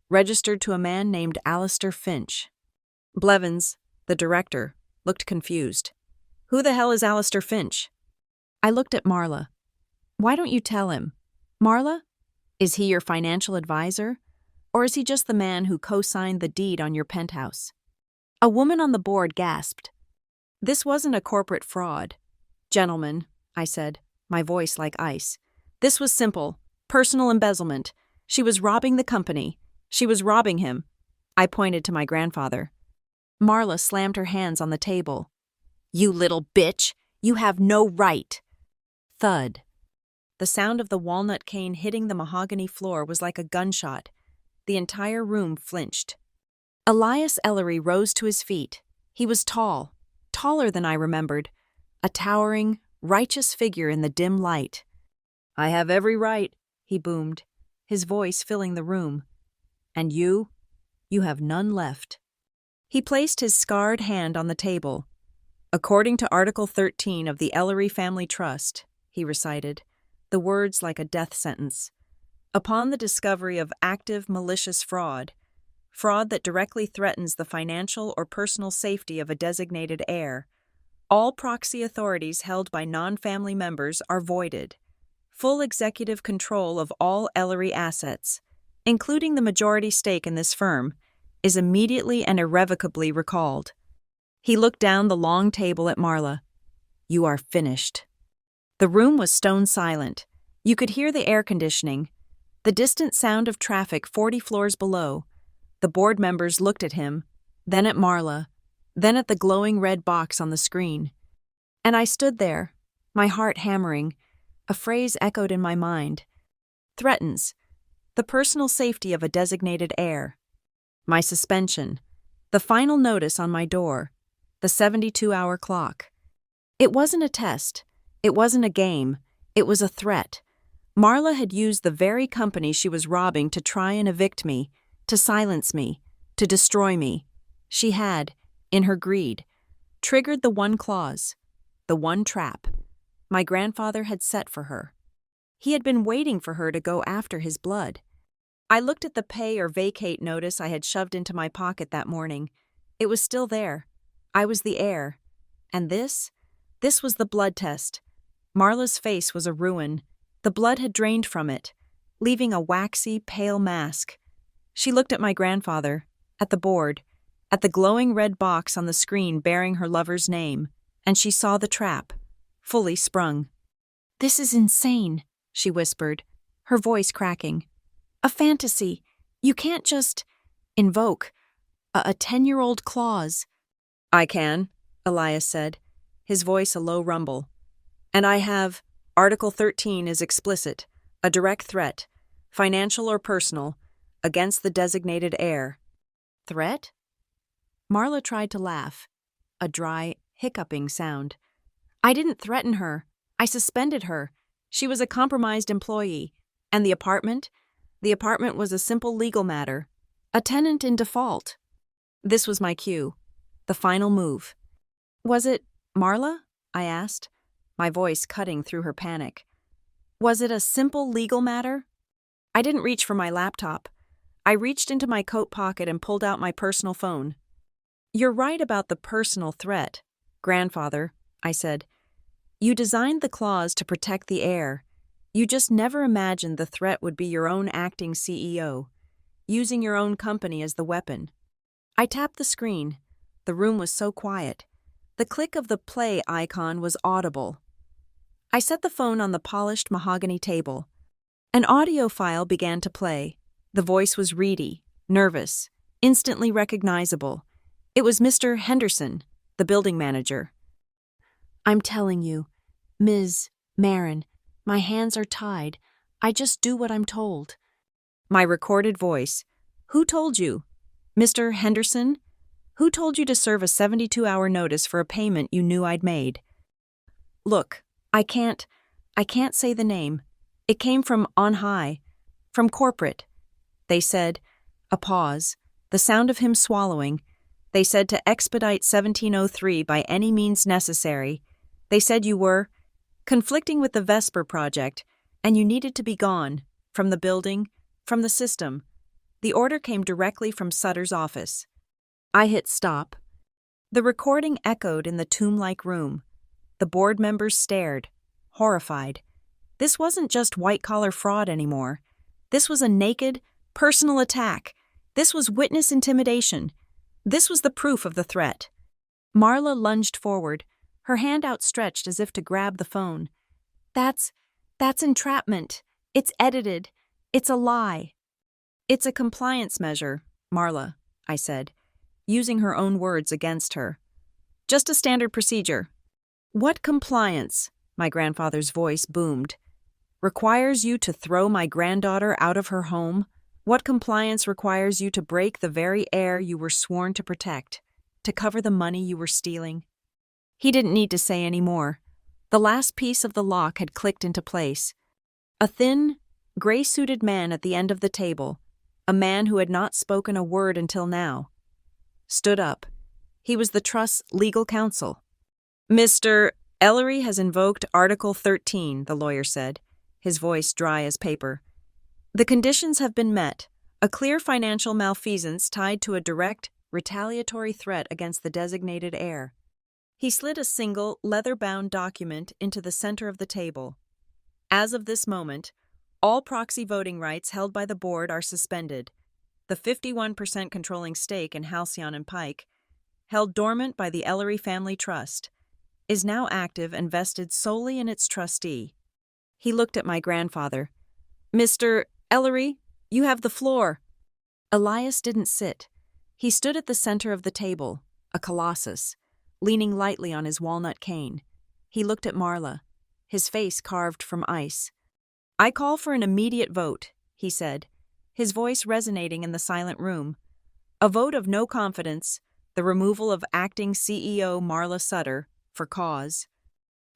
registered to a man named Alistair Finch. Blevins, the director, looked confused. Who the hell is Alistair Finch? I looked at Marla. Why don't you tell him? Marla? Is he your financial advisor? Or is he just the man who co-signed the deed on your penthouse? A woman on the board gasped. This wasn't a corporate fraud. Gentlemen, I said, my voice like ice. This was simple, personal embezzlement. She was robbing the company. She was robbing him. I pointed to my grandfather. Marla slammed her hands on the table. You little bitch! You have no right! Thud. The sound of the walnut cane hitting the mahogany floor was like a gunshot. The entire room flinched. Elias Ellery rose to his feet. He was tall, taller than I remembered, a towering, righteous figure in the dim light. I have every right, he boomed, his voice filling the room. And you have none left. He placed his scarred hand on the table. According to Article 13 of the Ellery Family Trust, he recited, the words like a death sentence. Upon the discovery of active malicious fraud that directly threatens the financial or personal safety of a designated heir, all proxy authorities held by non-family members are voided. Full executive control of all Ellery assets, including the majority stake in this firm, is immediately and irrevocably recalled. He looked down the long table at Marla. You are finished. The room was stone silent. You could hear the air conditioning, the distant sound of traffic 40 floors below. The board members looked at him, then at Marla, then at the glowing red box on the screen. And I stood there, my heart hammering. A phrase echoed in my mind. Threatens the personal safety of a designated heir. My suspension, the final notice on my door, the 72-hour clock. It wasn't a test. It wasn't a game. It was a threat. Marla had used the very company she was robbing to try and evict me, to silence me, to destroy me. She had, in her greed, triggered the one clause, the one trap my grandfather had set for her. He had been waiting for her to go after his blood. I looked at the pay or vacate notice I had shoved into my pocket that morning. It was still there. I was the heir. And this was the blood test. Marla's face was a ruin. The blood had drained from it, leaving a waxy, pale mask. She looked at my grandfather, at the board, at the glowing red box on the screen bearing her lover's name, and she saw the trap, fully sprung. "This is insane," she whispered, her voice cracking. "A fantasy. You can't just invoke a 10-year-old clause." "I can," Elias said, his voice a low rumble. "And I have Article 13 is explicit, a direct threat, financial or personal, against the designated heir." "Threat?" Marla tried to laugh, a dry, hiccuping sound. "I didn't threaten her. I suspended her. She was a compromised employee. And the apartment? The apartment was a simple legal matter. A tenant in default." This was my cue. The final move. "Was it Marla?" I asked, my voice cutting through her panic. "Was it a simple legal matter?" I didn't reach for my laptop. I reached into my coat pocket and pulled out my personal phone. "You're right about the personal threat, grandfather," I said. "You designed the clause to protect the heir. You just never imagined the threat would be your own acting CEO, using your own company as the weapon." I tapped the screen. The room was so quiet. The click of the play icon was audible. I set the phone on the polished mahogany table. An audio file began to play. The voice was reedy, nervous, instantly recognizable. It was Mr. Henderson, the building manager. "I'm telling you, Ms. Marin, my hands are tied. I just do what I'm told." My recorded voice. "Who told you? Mr. Henderson? Who told you to serve a 72-hour notice for a payment you knew I'd made?" "Look, I can't say the name. It came from on high, from corporate. They said," a pause, the sound of him swallowing. "They said to expedite 1703 by any means necessary. They said you were conflicting with the Vesper project, and you needed to be gone, from the building, from the system. The order came directly from Sutter's office." I hit stop. The recording echoed in the tomb-like room. The board members stared, horrified. This wasn't just white-collar fraud anymore. This was a naked, personal attack. This was witness intimidation. This was the proof of the threat. Marla lunged forward, her hand outstretched as if to grab the phone. That's entrapment. It's edited. It's a lie." "It's a compliance measure, Marla," I said, using her own words against her. "Just a standard procedure." "What compliance?" my grandfather's voice boomed. "Requires you to throw my granddaughter out of her home? What compliance requires you to break the very heir you were sworn to protect, to cover the money you were stealing?" He didn't need to say any more. The last piece of the lock had clicked into place. A thin, gray-suited man at the end of the table, a man who had not spoken a word until now, stood up. He was the trust's legal counsel. "Mr. Ellery has invoked Article 13, the lawyer said, his voice dry as paper. "The conditions have been met. A clear financial malfeasance tied to a direct, retaliatory threat against the designated heir." He slid a single, leather-bound document into the center of the table. "As of this moment, all proxy voting rights held by the board are suspended. The 51% controlling stake in Halcyon and Pike, held dormant by the Ellery Family Trust, is now active and vested solely in its trustee." He looked at my grandfather. "Mr. Ellery, you have the floor." Elias didn't sit. He stood at the center of the table, a colossus, leaning lightly on his walnut cane. He looked at Marla, his face carved from ice. "I call for an immediate vote," he said, his voice resonating in the silent room. "A vote of no confidence, the removal of acting CEO Marla Sutter, for cause."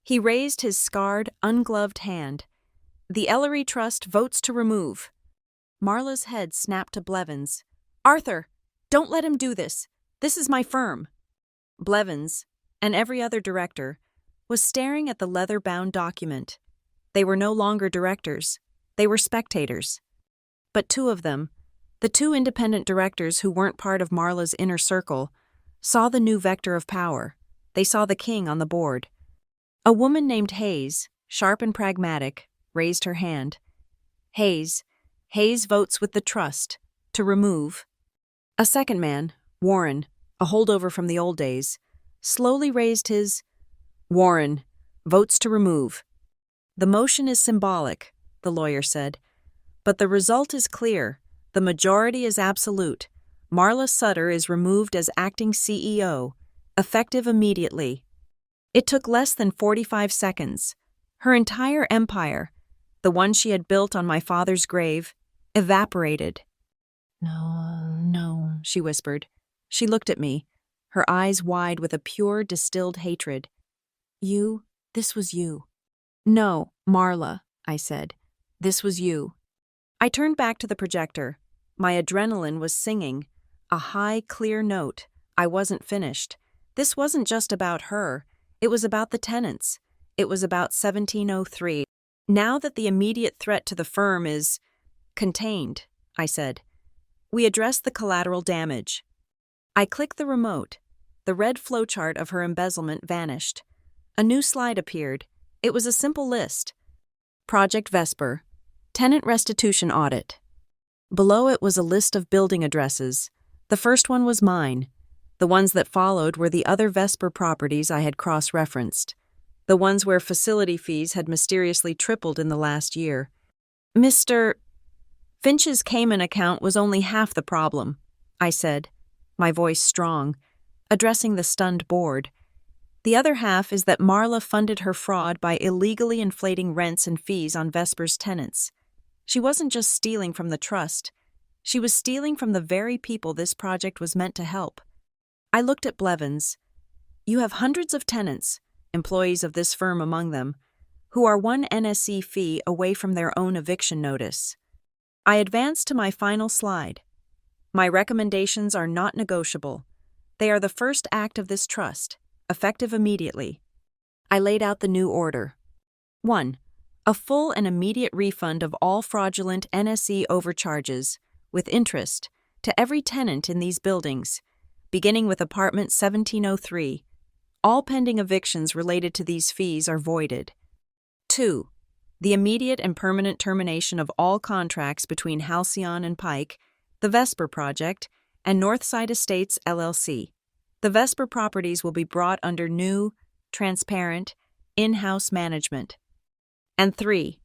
He raised his scarred, ungloved hand. "The Ellery Trust votes to remove." Marla's head snapped to Blevins. "Arthur, don't let him do this. This is my firm." Blevins, and every other director, was staring at the leather-bound document. They were no longer directors. They were spectators. But two of them, the two independent directors who weren't part of Marla's inner circle, saw the new vector of power. They saw the king on the board. A woman named Hayes, sharp and pragmatic, raised her hand. Hayes votes with the trust, to remove. A second man, Warren, a holdover from the old days, slowly raised his Warren, votes to remove. The motion is symbolic, the lawyer said, but the result is clear. The majority is absolute. Marla Sutter is removed as acting CEO, effective immediately. It took less than 45 seconds. Her entire empire, the one she had built on my father's grave, evaporated. No, she whispered. She looked at me, her eyes wide with a pure, distilled hatred. This was you. No, Marla, I said. This was you. I turned back to the projector. My adrenaline was singing. A high, clear note. I wasn't finished. This wasn't just about her. It was about the tenants. It was about 1703. Now that the immediate threat to the firm is contained, I said, we address the collateral damage. I clicked the remote. The red flowchart of her embezzlement vanished. A new slide appeared. It was a simple list. Project Vesper. Tenant restitution audit. Below it was a list of building addresses. The first one was mine. The ones that followed were the other Vesper properties I had cross-referenced. The ones where facility fees had mysteriously tripled in the last year. Mr. Finch's Cayman account was only half the problem, I said, my voice strong, addressing the stunned board. The other half is that Marla funded her fraud by illegally inflating rents and fees on Vesper's tenants. She wasn't just stealing from the trust. She was stealing from the very people this project was meant to help. I looked at Blevins. You have hundreds of tenants, employees of this firm among them, who are one NSE fee away from their own eviction notice. I advanced to my final slide. My recommendations are not negotiable. They are the first act of this trust, effective immediately. I laid out the new order. 1. A full and immediate refund of all fraudulent NSE overcharges, with interest, to every tenant in these buildings, beginning with apartment 1703. All pending evictions related to these fees are voided. 2. The immediate and permanent termination of all contracts between Halcyon and Pike, the Vesper Project, and Northside Estates, LLC. The Vesper properties will be brought under new, transparent, in-house management. And 3.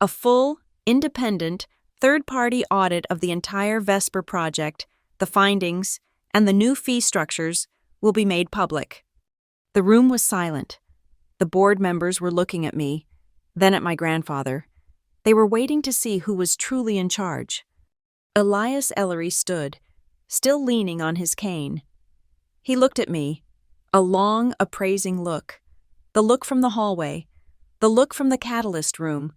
A full, independent, third-party audit of the entire Vesper project, the findings, and the new fee structures will be made public. The room was silent. The board members were looking at me, then at my grandfather. They were waiting to see who was truly in charge. Elias Ellery stood, still leaning on his cane. He looked at me, a long, appraising look. The look from the hallway, the look from the catalyst room.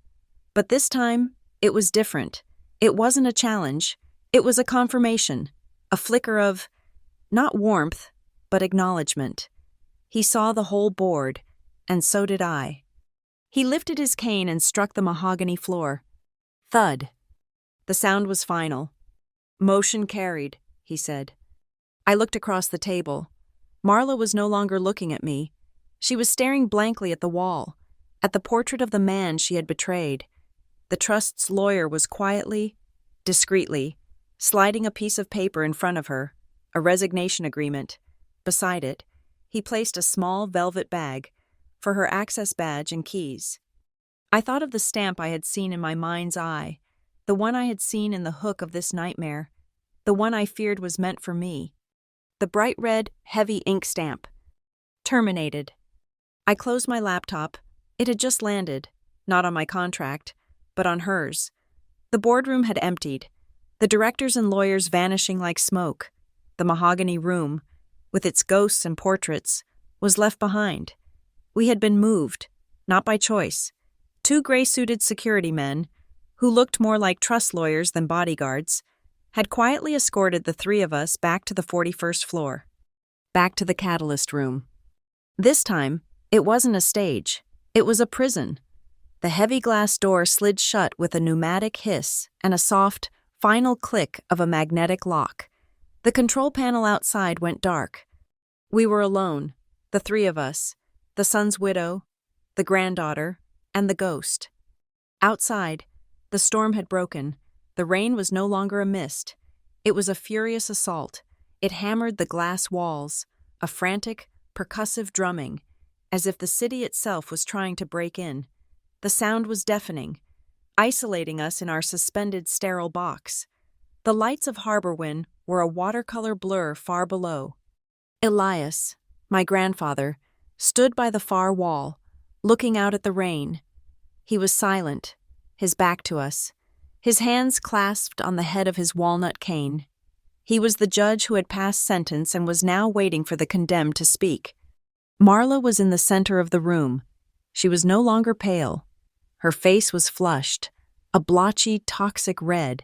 But this time, it was different. It wasn't a challenge. It was a confirmation, a flicker of, not warmth, but acknowledgement. He saw the whole board, and so did I. He lifted his cane and struck the mahogany floor. Thud. The sound was final. Motion carried, he said. I looked across the table. Marla was no longer looking at me. She was staring blankly at the wall, at the portrait of the man she had betrayed. The trust's lawyer was quietly, discreetly, sliding a piece of paper in front of her, a resignation agreement. Beside it, he placed a small velvet bag for her access badge and keys. I thought of the stamp I had seen in my mind's eye, the one I had seen in the hook of this nightmare, the one I feared was meant for me. The bright red, heavy ink stamp. Terminated. I closed my laptop. It had just landed, not on my contract, but on hers. The boardroom had emptied, the directors and lawyers vanishing like smoke. The mahogany room, with its ghosts and portraits, was left behind. We had been moved, not by choice. 2 gray-suited security men, who looked more like trust lawyers than bodyguards, had quietly escorted the 3 of us back to the 41st floor, back to the catalyst room. This time, it wasn't a stage. It was a prison. The heavy glass door slid shut with a pneumatic hiss and a soft, final click of a magnetic lock. The control panel outside went dark. We were alone, the 3 of us, the son's widow, the granddaughter, and the ghost. Outside, the storm had broken. The rain was no longer a mist. It was a furious assault. It hammered the glass walls, a frantic, percussive drumming. as if the city itself was trying to break in. The sound was deafening, isolating us in our suspended sterile box. The lights of Harborwin were a watercolor blur far below. Elias, my grandfather, stood by the far wall, looking out at the rain. He was silent, his back to us, his hands clasped on the head of his walnut cane. He was the judge who had passed sentence and was now waiting for the condemned to speak. Marla was in the center of the room. She was no longer pale. Her face was flushed, a blotchy, toxic red.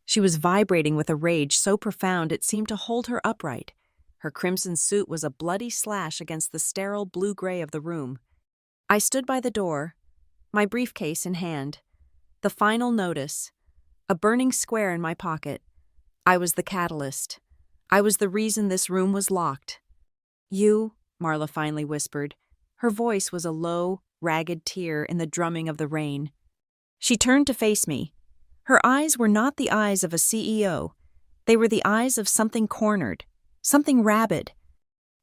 She was vibrating with a rage so profound it seemed to hold her upright. Her crimson suit was a bloody slash against the sterile blue-gray of the room. I stood by the door, my briefcase in hand. The final notice, a burning square in my pocket. I was the catalyst. I was the reason this room was locked. "You," Marla finally whispered. Her voice was a low, ragged tear in the drumming of the rain. She turned to face me. Her eyes were not the eyes of a CEO. They were the eyes of something cornered, something rabid.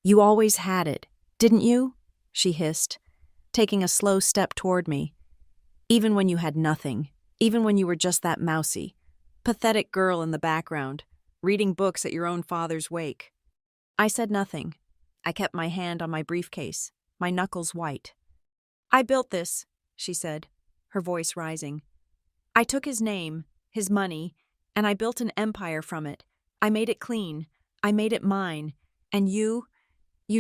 "You always had it, didn't you?" she hissed, taking a slow step toward me. "Even when you had nothing, even when you were just that mousy, pathetic girl in the background, reading books at your own father's wake." I said nothing. I kept my hand on my briefcase, my knuckles white. "I built this," she said, her voice rising. "I took his name, his money, and I built an empire from it. I made it clean. I made it mine. And you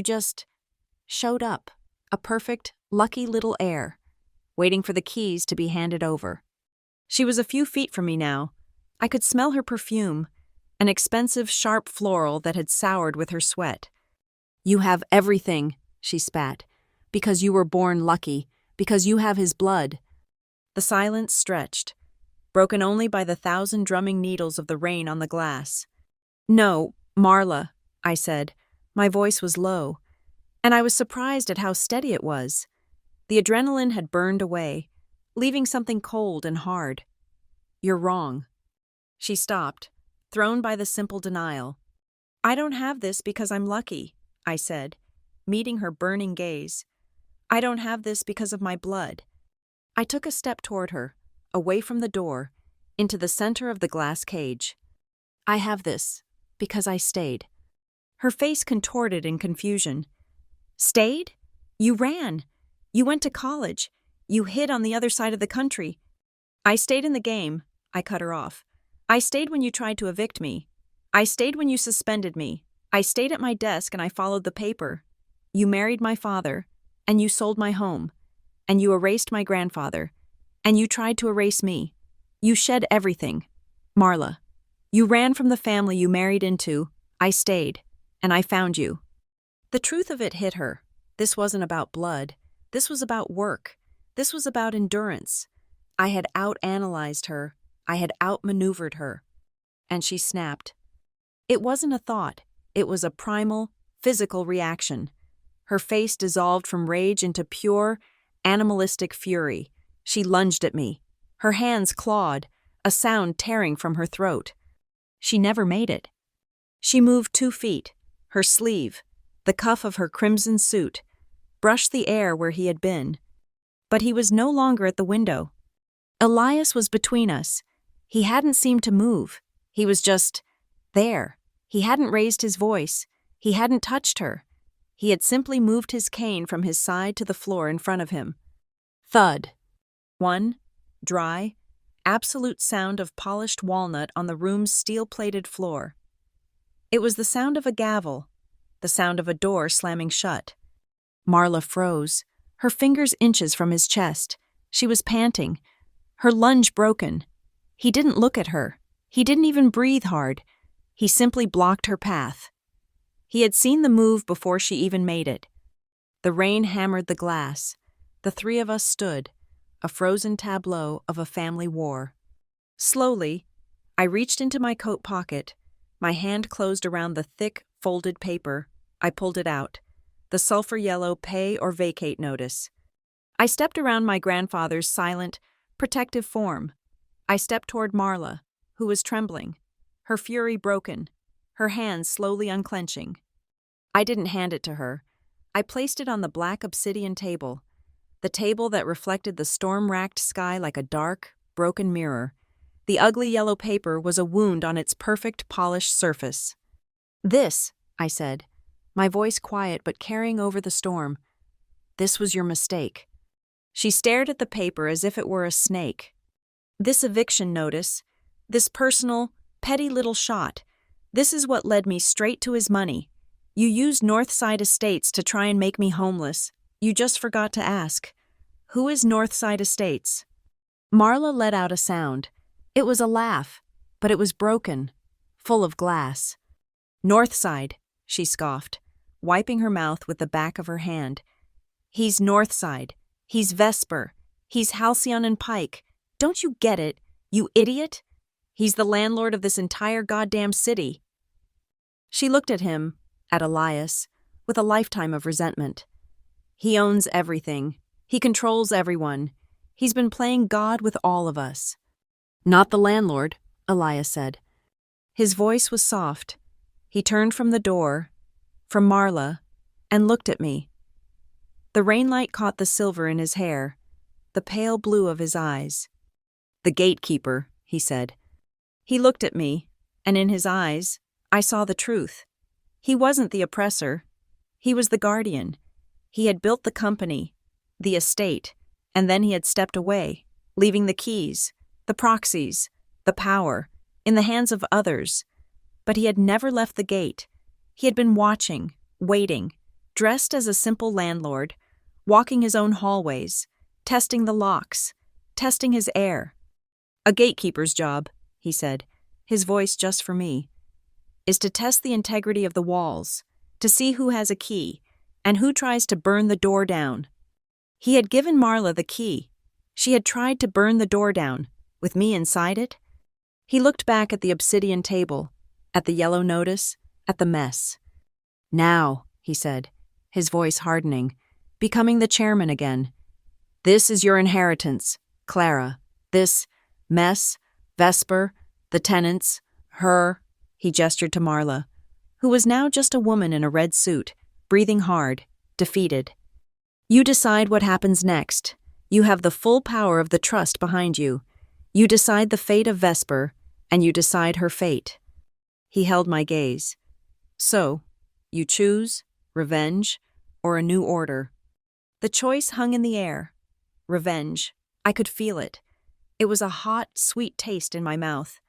just showed up, a perfect, lucky little heir, waiting for the keys to be handed over." She was a few feet from me now. I could smell her perfume, an expensive, sharp floral that had soured with her sweat. "You have everything," she spat, "because you were born lucky, because you have his blood." The silence stretched, broken only by the 1,000 drumming needles of the rain on the glass. "No, Marla," I said. My voice was low, and I was surprised at how steady it was. The adrenaline had burned away, leaving something cold and hard. "You're wrong." She stopped, thrown by the simple denial. "I don't have this because I'm lucky," I said, meeting her burning gaze. "I don't have this because of my blood." I took a step toward her, away from the door, into the center of the glass cage. "I have this because I stayed." Her face contorted in confusion. "Stayed? You ran. You went to college. You hid on the other side of the country." "I stayed in the game," I cut her off. "I stayed when you tried to evict me. I stayed when you suspended me. I stayed at my desk and I followed the paper. You married my father, and you sold my home, and you erased my grandfather, and you tried to erase me. You shed everything. Marla, you ran from the family you married into. I stayed, and I found you." The truth of it hit her. This wasn't about blood. This was about work. This was about endurance. I had out-analyzed her. I had outmaneuvered her. And she snapped. It wasn't a thought. It was a primal, physical reaction. Her face dissolved from rage into pure, animalistic fury. She lunged at me. Her hands clawed, a sound tearing from her throat. She never made it. She moved 2 feet. Her sleeve, the cuff of her crimson suit, brushed the air where he had been. But he was no longer at the window. Elias was between us. He hadn't seemed to move. He was just there. He hadn't raised his voice. He hadn't touched her. He had simply moved his cane from his side to the floor in front of him. Thud. One, dry, absolute sound of polished walnut on the room's steel-plated floor. It was the sound of a gavel, the sound of a door slamming shut. Marla froze, her fingers inches from his chest. She was panting, her lunge broken. He didn't look at her. He didn't even breathe hard. He simply blocked her path. He had seen the move before she even made it. The rain hammered the glass. The 3 of us stood, a frozen tableau of a family war. Slowly, I reached into my coat pocket. My hand closed around the thick, folded paper. I pulled it out, the sulfur yellow pay or vacate notice. I stepped around my grandfather's silent, protective form. I stepped toward Marla, who was trembling, her fury broken, her hands slowly unclenching. I didn't hand it to her. I placed it on the black obsidian table, the table that reflected the storm-racked sky like a dark, broken mirror. The ugly yellow paper was a wound on its perfect, polished surface. "This," I said, my voice quiet but carrying over the storm, "this was your mistake." She stared at the paper as if it were a snake. "This eviction notice, this personal, petty little shot, this is what led me straight to his money. You used Northside Estates to try and make me homeless. You just forgot to ask, who is Northside Estates?" Marla let out a sound. It was a laugh, but it was broken, full of glass. "Northside," she scoffed, wiping her mouth with the back of her hand. "He's Northside. He's Vesper. He's Halcyon and Pike. Don't you get it, you idiot? He's the landlord of this entire goddamn city." She looked at him, at Elias, with a lifetime of resentment. "He owns everything. He controls everyone. He's been playing God with all of us." "Not the landlord," Elias said. His voice was soft. He turned from the door, from Marla, and looked at me. The rainlight caught the silver in his hair, the pale blue of his eyes. "The gatekeeper," he said. He looked at me, and in his eyes, I saw the truth. He wasn't the oppressor. He was the guardian. He had built the company, the estate, and then he had stepped away, leaving the keys, the proxies, the power, in the hands of others. But he had never left the gate. He had been watching, waiting, dressed as a simple landlord, walking his own hallways, testing the locks, testing his air. "A gatekeeper's job," he said, his voice just for me, "is to test the integrity of the walls, to see who has a key, and who tries to burn the door down." He had given Marla the key. She had tried to burn the door down, with me inside it. He looked back at the obsidian table, at the yellow notice, at the mess. "Now," he said, his voice hardening, becoming the chairman again. "This is your inheritance, Clara. This mess, Vesper, the tenants, her," he gestured to Marla, who was now just a woman in a red suit, breathing hard, defeated. "You decide what happens next. You have the full power of the trust behind you. You decide the fate of Vesper, and you decide her fate." He held my gaze. "So, you choose revenge or a new order." The choice hung in the air. Revenge. I could feel it. It was a hot, sweet taste in my mouth.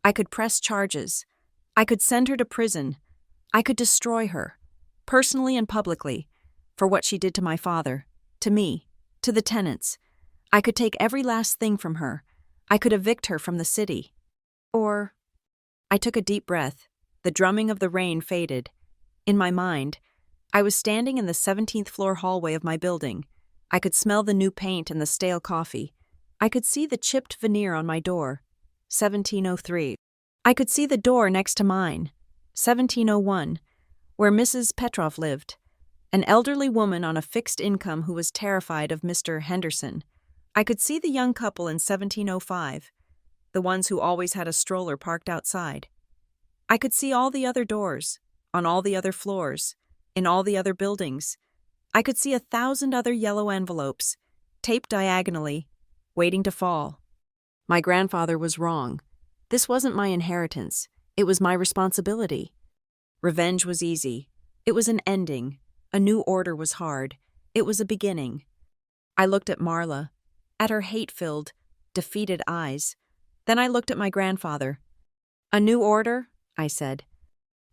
I could press charges. I could send her to prison. I could destroy her, personally and publicly, for what she did to my father, to me, to the tenants. I could take every last thing from her. I could evict her from the city. Or... I took a deep breath. The drumming of the rain faded. In my mind, I was standing in the 17th floor hallway of my building. I could smell the new paint and the stale coffee. I could see the chipped veneer on my door, 1703. I could see the door next to mine, 1701, where Mrs. Petrov lived, an elderly woman on a fixed income who was terrified of Mr. Henderson. I could see the young couple in 1705, the ones who always had a stroller parked outside. I could see all the other doors, on all the other floors, in all the other buildings. I could see 1,000 other yellow envelopes, taped diagonally, waiting to fall. My grandfather was wrong. This wasn't my inheritance. It was my responsibility. Revenge was easy. It was an ending. A new order was hard. It was a beginning. I looked at Marla, at her hate-filled, defeated eyes. Then I looked at my grandfather. "A new order?" I said.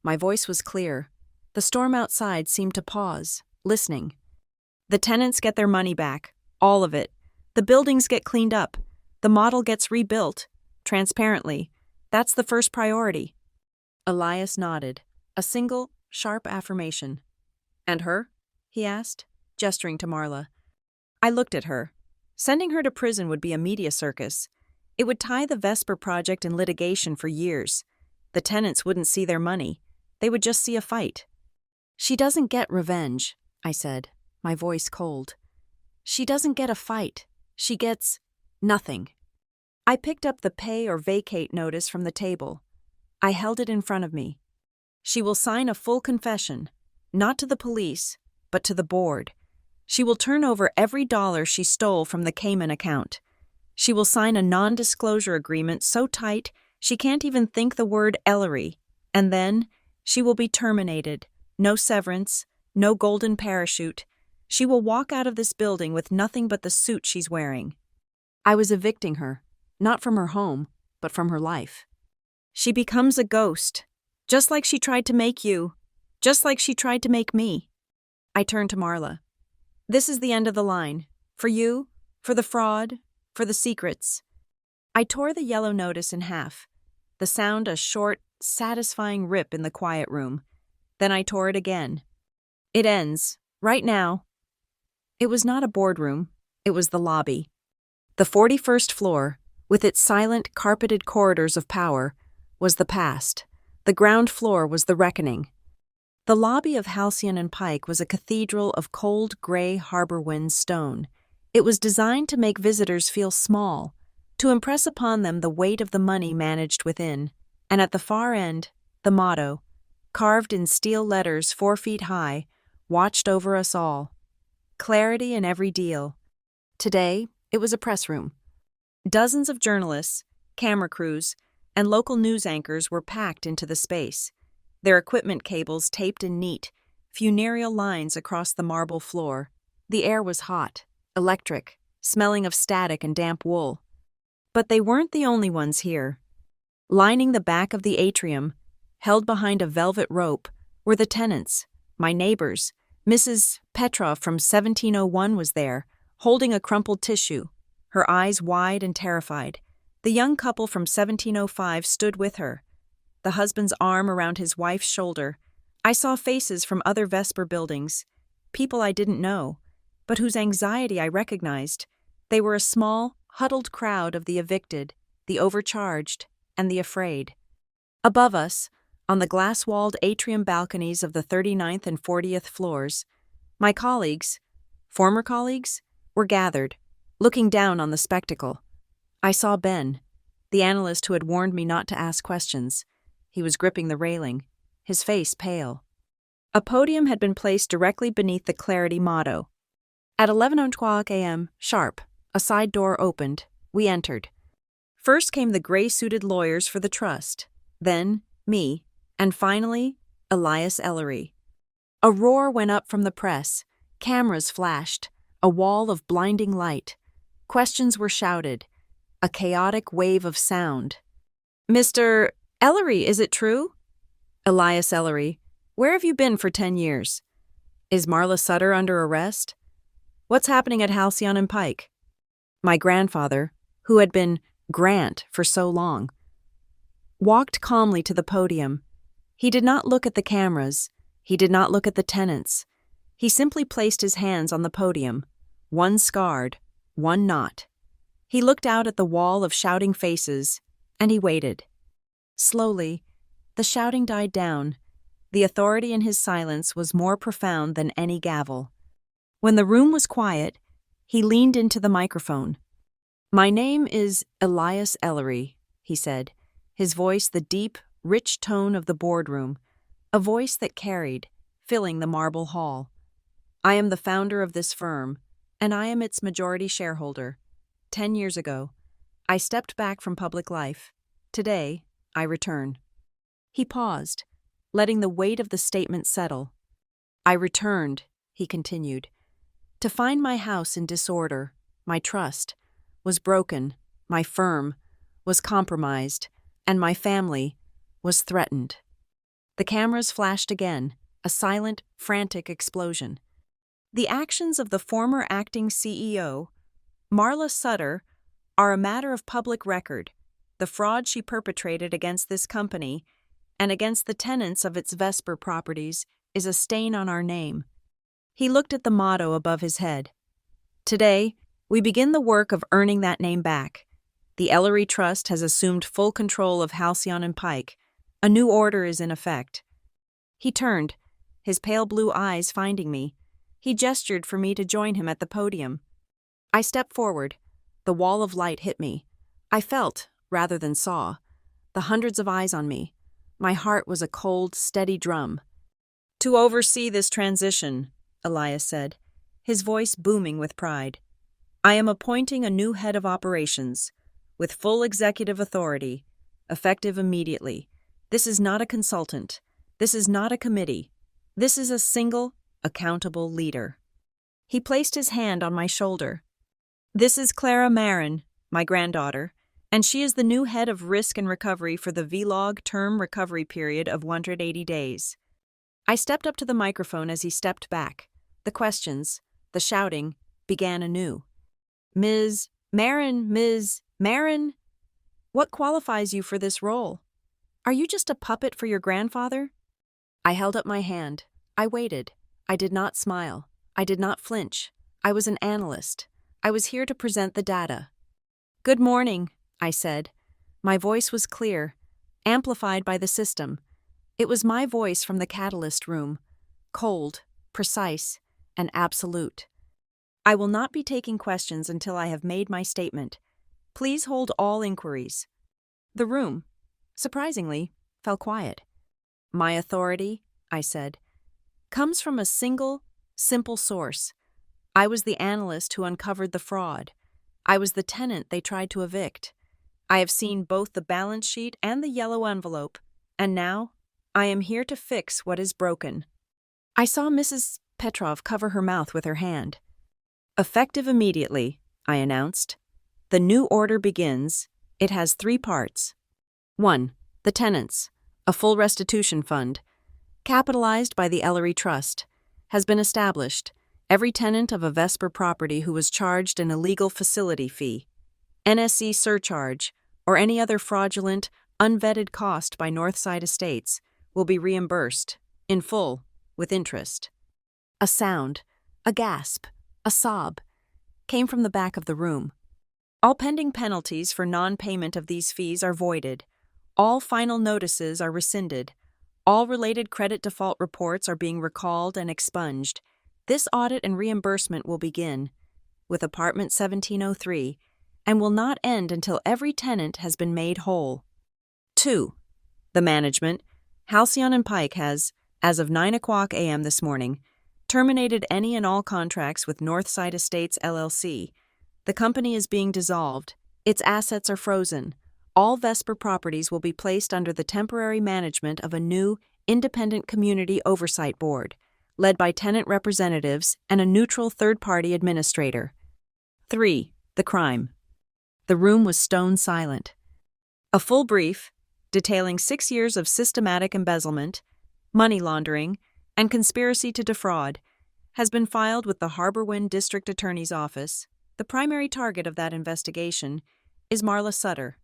My voice was clear. The storm outside seemed to pause, listening. "The tenants get their money back, all of it. The buildings get cleaned up. The model gets rebuilt, transparently. That's the first priority." Elias nodded, a single, sharp affirmation. "And her?" he asked, gesturing to Marla. I looked at her. Sending her to prison would be a media circus. It would tie the Vesper project in litigation for years. The tenants wouldn't see their money. They would just see a fight. "She doesn't get revenge," I said, my voice cold. "She doesn't get a fight. She gets nothing." I picked up the pay or vacate notice from the table. I held it in front of me. "She will sign a full confession, not to the police, but to the board. She will turn over every dollar she stole from the Cayman account. She will sign a non-disclosure agreement so tight she can't even think the word Ellery, and then she will be terminated. No severance, no golden parachute. She will walk out of this building with nothing but the suit she's wearing. I was evicting her, not from her home, but from her life. She becomes a ghost, just like she tried to make you, just like she tried to make me. I turned to Marla. This is the end of the line. For you, for the fraud, for the secrets. I tore the yellow notice in half, the sound a short, satisfying rip in the quiet room. Then I tore it again. It ends, right now. It was not a boardroom, it was the lobby. The 41st floor, with its silent, carpeted corridors of power, was the past. The ground floor was the reckoning. The lobby of Halcyon and Pike was a cathedral of cold, gray harbor wind stone. It was designed to make visitors feel small, to impress upon them the weight of the money managed within, and at the far end, the motto, carved in steel letters 4 feet high, watched over us all. Clarity in every deal. Today, it was a press room. Dozens of journalists, camera crews, and local news anchors were packed into the space, their equipment cables taped in neat, funereal lines across the marble floor. The air was hot, electric, smelling of static and damp wool. But they weren't the only ones here. Lining the back of the atrium, held behind a velvet rope, were the tenants, my neighbors. Mrs. Petrov from 1701 was there, holding a crumpled tissue, her eyes wide and terrified. The young couple from 1705 stood with her, the husband's arm around his wife's shoulder. I saw faces from other Vesper buildings, people I didn't know, but whose anxiety I recognized. They were a small, huddled crowd of the evicted, the overcharged, and the afraid. Above us, on the glass-walled atrium balconies of the 39th and 40th floors, my colleagues, former colleagues, were gathered, looking down on the spectacle. I saw Ben, the analyst who had warned me not to ask questions. He was gripping the railing, his face pale. A podium had been placed directly beneath the Clarity motto. At 11:03 a.m., sharp, a side door opened. We entered. First came the gray-suited lawyers for the trust, then me, and finally, Elias Ellery. A roar went up from the press. Cameras flashed, a wall of blinding light. Questions were shouted, a chaotic wave of sound. Mr. Ellery, is it true? Elias Ellery, where have you been for 10 years? Is Marla Sutter under arrest? What's happening at Halcyon and Pike? My grandfather, who had been Grant for so long, walked calmly to the podium. He did not look at the cameras. He did not look at the tenants. He simply placed his hands on the podium, one scarred, one not. He looked out at the wall of shouting faces, and he waited. Slowly, the shouting died down. The authority in his silence was more profound than any gavel. When the room was quiet, he leaned into the microphone. My name is Elias Ellery, he said, his voice the deep, rich tone of the boardroom, a voice that carried, filling the marble hall. I am the founder of this firm, and I am its majority shareholder. 10 years ago, I stepped back from public life. Today, I return. He paused, letting the weight of the statement settle. I returned, he continued, to find my house in disorder. My trust was broken, my firm was compromised, and my family was threatened. The cameras flashed again, a silent, frantic explosion. The actions of the former acting CEO, Marla Sutter, are a matter of public record. The fraud she perpetrated against this company and against the tenants of its Vesper properties is a stain on our name. He looked at the motto above his head. Today, we begin the work of earning that name back. The Ellery Trust has assumed full control of Halcyon and Pike. A new order is in effect. He turned, his pale blue eyes finding me. He gestured for me to join him at the podium. I stepped forward. The wall of light hit me. I felt, rather than saw, the hundreds of eyes on me. My heart was a cold, steady drum. To oversee this transition, Elias said, his voice booming with pride. I am appointing a new head of operations, with full executive authority, effective immediately. This is not a consultant. This is not a committee. This is a single, accountable leader. He placed his hand on my shoulder. This is Clara Marin, my granddaughter, and she is the new head of risk and recovery for the VLOG term recovery period of 180 days. I stepped up to the microphone as he stepped back. The questions, the shouting, began anew. Ms. Marin, what qualifies you for this role? Are you just a puppet for your grandfather? I held up my hand. I waited. I did not smile. I did not flinch. I was an analyst. I was here to present the data. Good morning, I said. My voice was clear, amplified by the system. It was my voice from the catalyst room, cold, precise, and absolute. I will not be taking questions until I have made my statement. Please hold all inquiries. The room, surprisingly, fell quiet. My authority, I said, comes from a single, simple source. I was the analyst who uncovered the fraud. I was the tenant they tried to evict. I have seen both the balance sheet and the yellow envelope, and now I am here to fix what is broken. I saw Mrs. Petrov cover her mouth with her hand. Effective immediately, I announced. The new order begins. It has 3 parts. 1. The tenants, a full restitution fund, capitalized by the Ellery Trust, has been established. Every tenant of a Vesper property who was charged an illegal facility fee, NSC surcharge, or any other fraudulent, unvetted cost by Northside Estates will be reimbursed, in full, with interest. A sound, a gasp, a sob, came from the back of the room. All pending penalties for non-payment of these fees are voided. All final notices are rescinded. All related credit default reports are being recalled and expunged. This audit and reimbursement will begin with apartment 1703 and will not end until every tenant has been made whole. 2. The management, Halcyon and Pike, has, as of 9:00 a.m. this morning, terminated any and all contracts with Northside Estates LLC. The company is being dissolved. Its assets are frozen. All Vesper properties will be placed under the temporary management of a new, independent community oversight board, led by tenant representatives and a neutral third-party administrator. 3. The crime. The room was stone silent. A full brief, detailing 6 years of systematic embezzlement, money laundering, and conspiracy to defraud, has been filed with the Harborwind District Attorney's Office. The primary target of that investigation is Marla Sutter.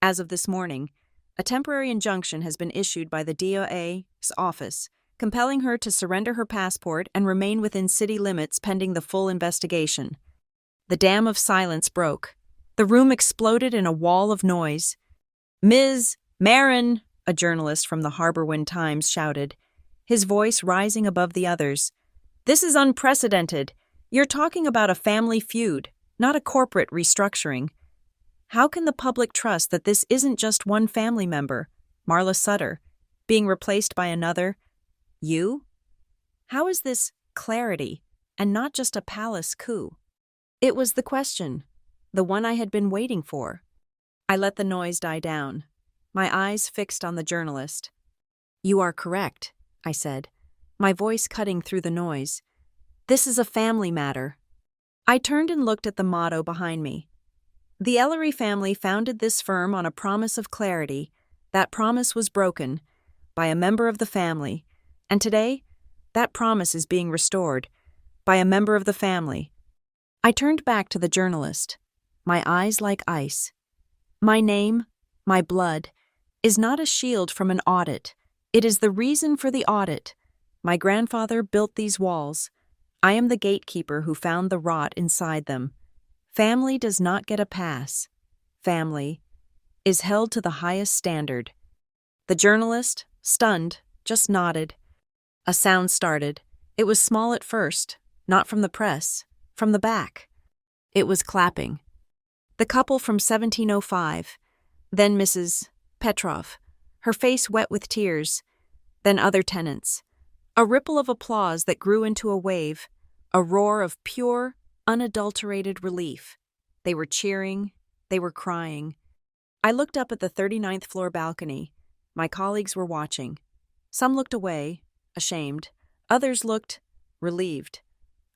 As of this morning, a temporary injunction has been issued by the DOA's office, compelling her to surrender her passport and remain within city limits pending the full investigation. The dam of silence broke. The room exploded in a wall of noise. Ms. Marin, a journalist from the Harborwind Times shouted, his voice rising above the others. This is unprecedented. You're talking about a family feud, not a corporate restructuring. How can the public trust that this isn't just one family member, Marla Sutter, being replaced by another? You? How is this clarity and not just a palace coup? It was the question, the one I had been waiting for. I let the noise die down, my eyes fixed on the journalist. You are correct, I said, my voice cutting through the noise. This is a family matter. I turned and looked at the motto behind me. The Ellery family founded this firm on a promise of clarity. That promise was broken by a member of the family, and today, that promise is being restored by a member of the family. I turned back to the journalist, my eyes like ice. My name, my blood, is not a shield from an audit. It is the reason for the audit. My grandfather built these walls. I am the gatekeeper who found the rot inside them. Family does not get a pass. Family is held to the highest standard. The journalist, stunned, just nodded. A sound started. It was small at first, not from the press, from the back. It was clapping. The couple from 1705, then Mrs. Petrov, her face wet with tears, then other tenants. A ripple of applause that grew into a wave, a roar of pure, unadulterated relief. They were cheering, they were crying. I looked up at the 39th floor balcony. My colleagues were watching. Some looked away, ashamed. Others looked relieved.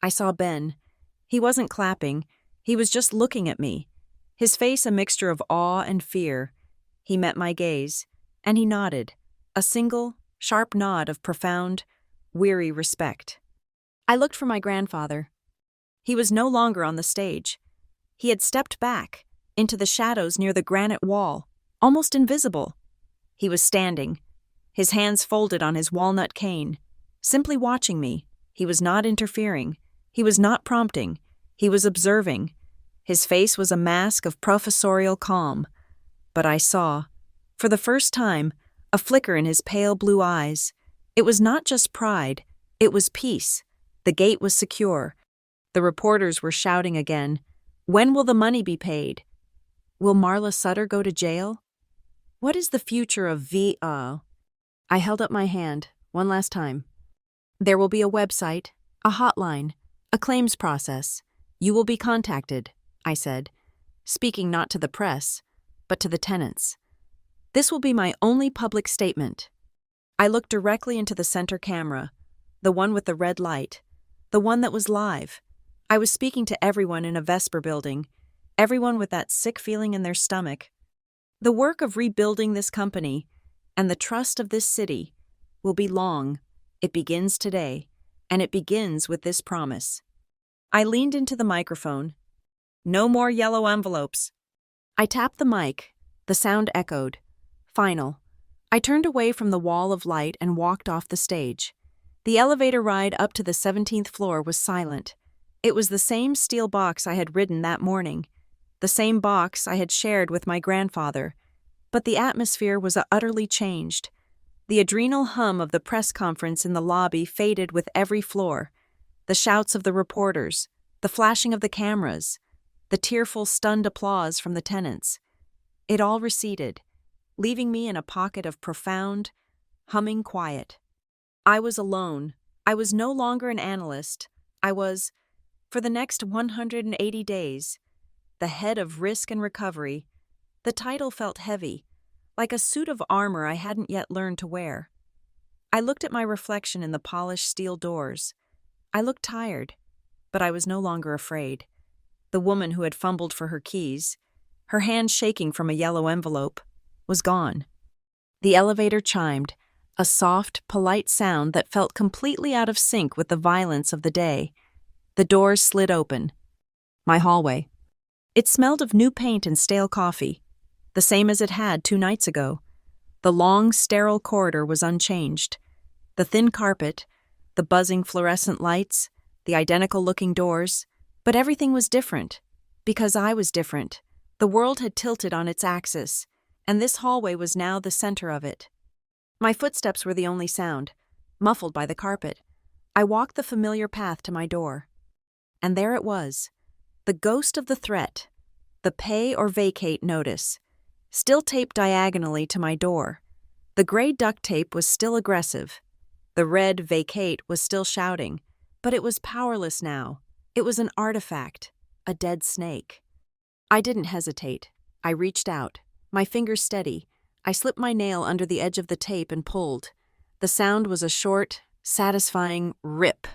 I saw Ben. He wasn't clapping. He was just looking at me. His face a mixture of awe and fear. He met my gaze, and he nodded, a single, sharp nod of profound, weary respect. I looked for my grandfather. He was no longer on the stage. He had stepped back, into the shadows near the granite wall, almost invisible. He was standing, his hands folded on his walnut cane, simply watching me. He was not interfering. He was not prompting. He was observing. His face was a mask of professorial calm. But I saw, for the first time, a flicker in his pale blue eyes. It was not just pride, it was peace. The gate was secure. The reporters were shouting again, "When will the money be paid? Will Marla Sutter go to jail? What is the future of VA?" I held up my hand, one last time. "There will be a website, a hotline, a claims process. You will be contacted," I said, speaking not to the press, but to the tenants. "This will be my only public statement." I looked directly into the center camera, the one with the red light, the one that was live. I was speaking to everyone in a Vesper building, everyone with that sick feeling in their stomach. The work of rebuilding this company and the trust of this city will be long. It begins today, and it begins with this promise. I leaned into the microphone. "No more yellow envelopes." I tapped the mic. The sound echoed. Final. I turned away from the wall of light and walked off the stage. The elevator ride up to the 17th floor was silent. It was the same steel box I had ridden that morning, the same box I had shared with my grandfather, but the atmosphere was utterly changed. The adrenal hum of the press conference in the lobby faded with every floor. The shouts of the reporters, the flashing of the cameras, the tearful, stunned applause from the tenants. It all receded, leaving me in a pocket of profound, humming quiet. I was alone. I was no longer an analyst. I was, for the next 180 days, the head of risk and recovery. The title felt heavy, like a suit of armor I hadn't yet learned to wear. I looked at my reflection in the polished steel doors. I looked tired, but I was no longer afraid. The woman who had fumbled for her keys, her hand shaking from a yellow envelope, was gone. The elevator chimed, a soft, polite sound that felt completely out of sync with the violence of the day. The doors slid open. My hallway. It smelled of new paint and stale coffee, the same as it had 2 nights ago. The long, sterile corridor was unchanged. The thin carpet, the buzzing fluorescent lights, the identical-looking doors, but everything was different. Because I was different. The world had tilted on its axis, and this hallway was now the center of it. My footsteps were the only sound, muffled by the carpet. I walked the familiar path to my door. And there it was, the ghost of the threat, the pay or vacate notice, still taped diagonally to my door. The gray duct tape was still aggressive. The red vacate was still shouting, but it was powerless now. It was an artifact, a dead snake. I didn't hesitate. I reached out, my fingers steady. I slipped my nail under the edge of the tape and pulled. The sound was a short, satisfying rip.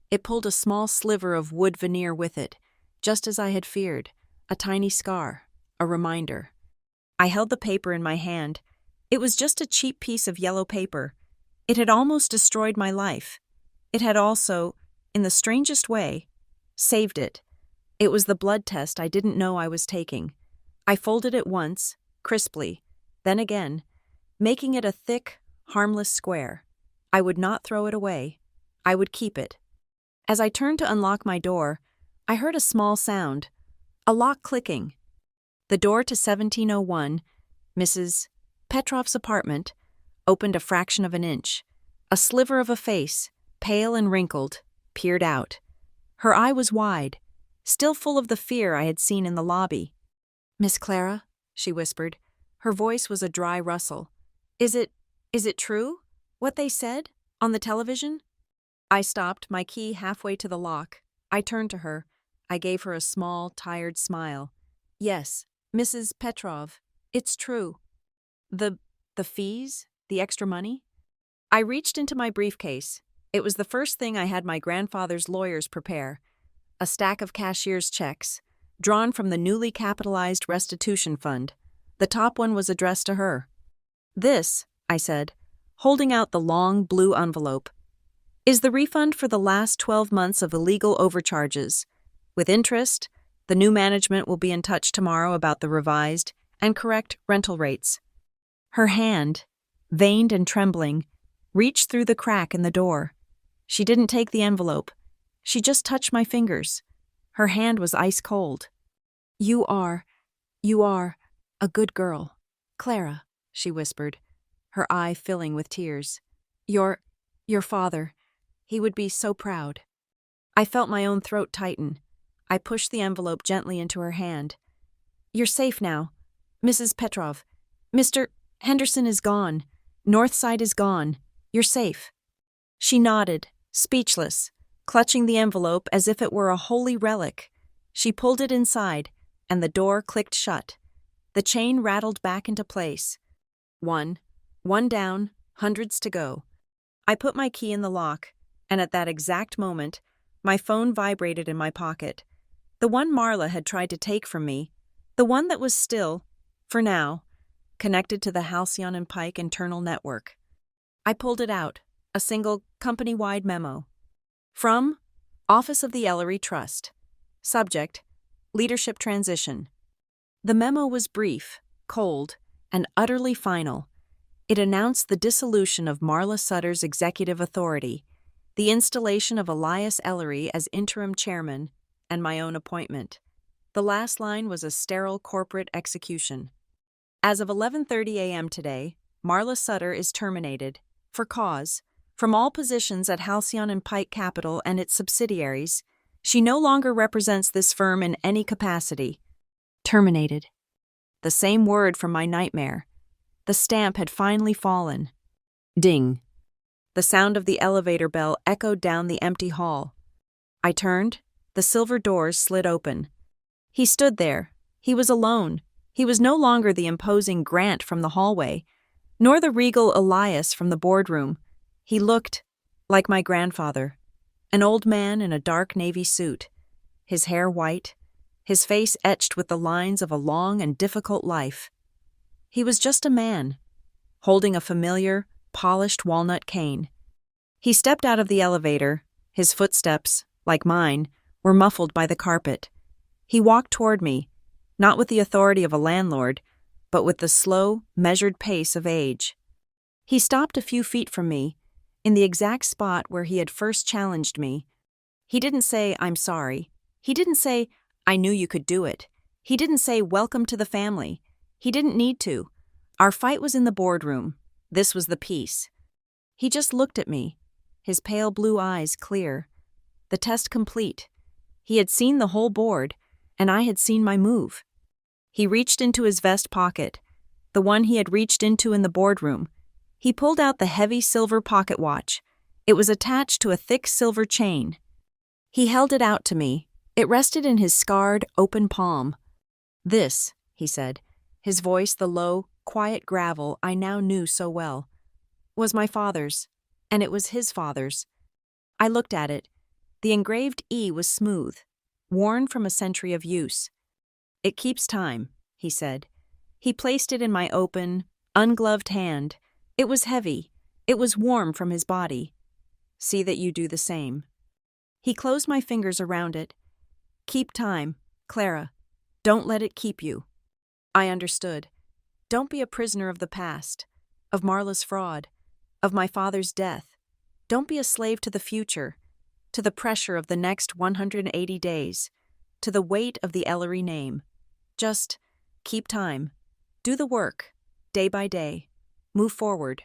It pulled a small sliver of wood veneer with it, just as I had feared, a tiny scar, a reminder. I held the paper in my hand. It was just a cheap piece of yellow paper. It had almost destroyed my life. It had also, in the strangest way, saved it. It was the blood test I didn't know I was taking. I folded it once, crisply, then again, making it a thick, harmless square. I would not throw it away. I would keep it. As I turned to unlock my door, I heard a small sound, a lock clicking. The door to 1701, Mrs. Petrov's apartment, opened a fraction of an inch. A sliver of a face, pale and wrinkled, peered out. Her eye was wide, still full of the fear I had seen in the lobby. "Miss Clara," she whispered. Her voice was a dry rustle. Is it true? What they said? On the television? I stopped, my key halfway to the lock. I turned to her. I gave her a small, tired smile. Yes, Mrs. Petrov, it's true. The fees? The extra money? I reached into my briefcase. It was the first thing I had my grandfather's lawyers prepare. A stack of cashier's checks, drawn from the newly capitalized restitution fund. The top one was addressed to her. This, I said, holding out the long blue envelope, is the refund for the last 12 months of illegal overcharges. With interest, the new management will be in touch tomorrow about the revised and correct rental rates. Her hand, veined and trembling, reached through the crack in the door. She didn't take the envelope. She just touched my fingers. Her hand was ice cold. You are a good girl, Clara, she whispered, her eye filling with tears. Your father, he would be so proud. I felt my own throat tighten. I pushed the envelope gently into her hand. You're safe now, Mrs. Petrov. Mr. Henderson is gone. Northside is gone. You're safe. She nodded, speechless, clutching the envelope as if it were a holy relic. She pulled it inside, and the door clicked shut. The chain rattled back into place. One down, hundreds to go. I put my key in the lock, and at that exact moment, my phone vibrated in my pocket. The one Marla had tried to take from me, the one that was still, for now, connected to the Halcyon and Pike internal network. I pulled it out, a single company-wide memo. From Office of the Ellery Trust. Subject, Leadership Transition. The memo was brief, cold, and utterly final. It announced the dissolution of Marla Sutter's executive authority, the installation of Elias Ellery as interim chairman, and my own appointment. The last line was a sterile corporate execution. As of 11:30 a.m. today, Marla Sutter is terminated, for cause, from all positions at Halcyon and Pike Capital and its subsidiaries. She no longer represents this firm in any capacity. Terminated. The same word from my nightmare. The stamp had finally fallen. Ding. The sound of the elevator bell echoed down the empty hall. I turned. The silver doors slid open. He stood there. He was alone. He was no longer the imposing Grant from the hallway, nor the regal Elias from the boardroom. He looked like my grandfather, an old man in a dark navy suit, his hair white, his face etched with the lines of a long and difficult life. He was just a man, holding a familiar, polished walnut cane. He stepped out of the elevator. His footsteps, like mine, were muffled by the carpet. He walked toward me, not with the authority of a landlord, but with the slow, measured pace of age. He stopped a few feet from me, in the exact spot where he had first challenged me. He didn't say, "I'm sorry." He didn't say, "I knew you could do it." He didn't say, "Welcome to the family." He didn't need to. Our fight was in the boardroom. This was the piece. He just looked at me, his pale blue eyes clear. The test complete. He had seen the whole board, and I had seen my move. He reached into his vest pocket, the one he had reached into in the boardroom. He pulled out the heavy silver pocket watch. It was attached to a thick silver chain. He held it out to me. It rested in his scarred, open palm. "This," he said, his voice the low, quiet gravel I now knew so well, "was my father's, and it was his father's." I looked at it. The engraved E was smooth, worn from a century of use. "It keeps time," he said. He placed it in my open, ungloved hand. It was heavy. It was warm from his body. "See that you do the same." He closed my fingers around it. "Keep time, Clara. Don't let it keep you." I understood. Don't be a prisoner of the past, of Marla's fraud, of my father's death. Don't be a slave to the future, to the pressure of the next 180 days, to the weight of the Ellery name. Just keep time. Do the work, day by day. Move forward.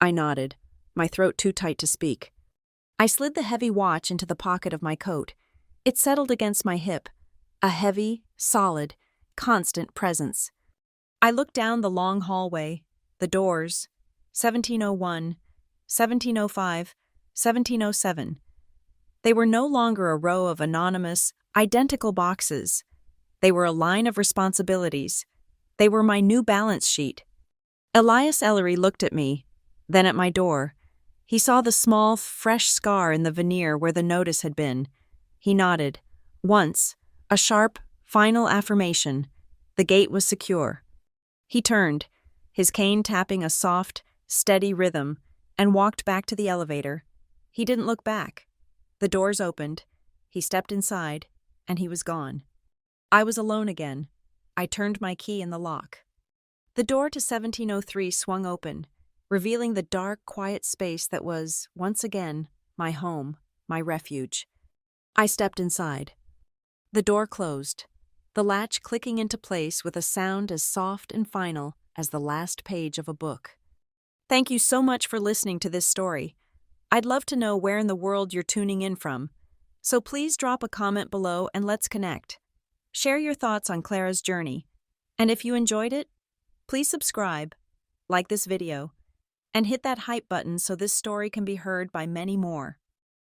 I nodded, my throat too tight to speak. I slid the heavy watch into the pocket of my coat. It settled against my hip, a heavy, solid, constant presence. I looked down the long hallway, the doors, 1701, 1705, 1707. They were no longer a row of anonymous, identical boxes. They were a line of responsibilities. They were my new balance sheet. Elias Ellery looked at me, then at my door. He saw the small, fresh scar in the veneer where the notice had been. He nodded. Once, a sharp, final affirmation. The gate was secure. He turned, his cane tapping a soft, steady rhythm, and walked back to the elevator. He didn't look back. The doors opened. He stepped inside, and he was gone. I was alone again. I turned my key in the lock. The door to 1703 swung open, revealing the dark, quiet space that was, once again, my home, my refuge. I stepped inside. The door closed, the latch clicking into place with a sound as soft and final as the last page of a book. Thank you so much for listening to this story. I'd love to know where in the world you're tuning in from, so please drop a comment below and let's connect. Share your thoughts on Clara's journey, and if you enjoyed it, please subscribe, like this video, and hit that hype button so this story can be heard by many more.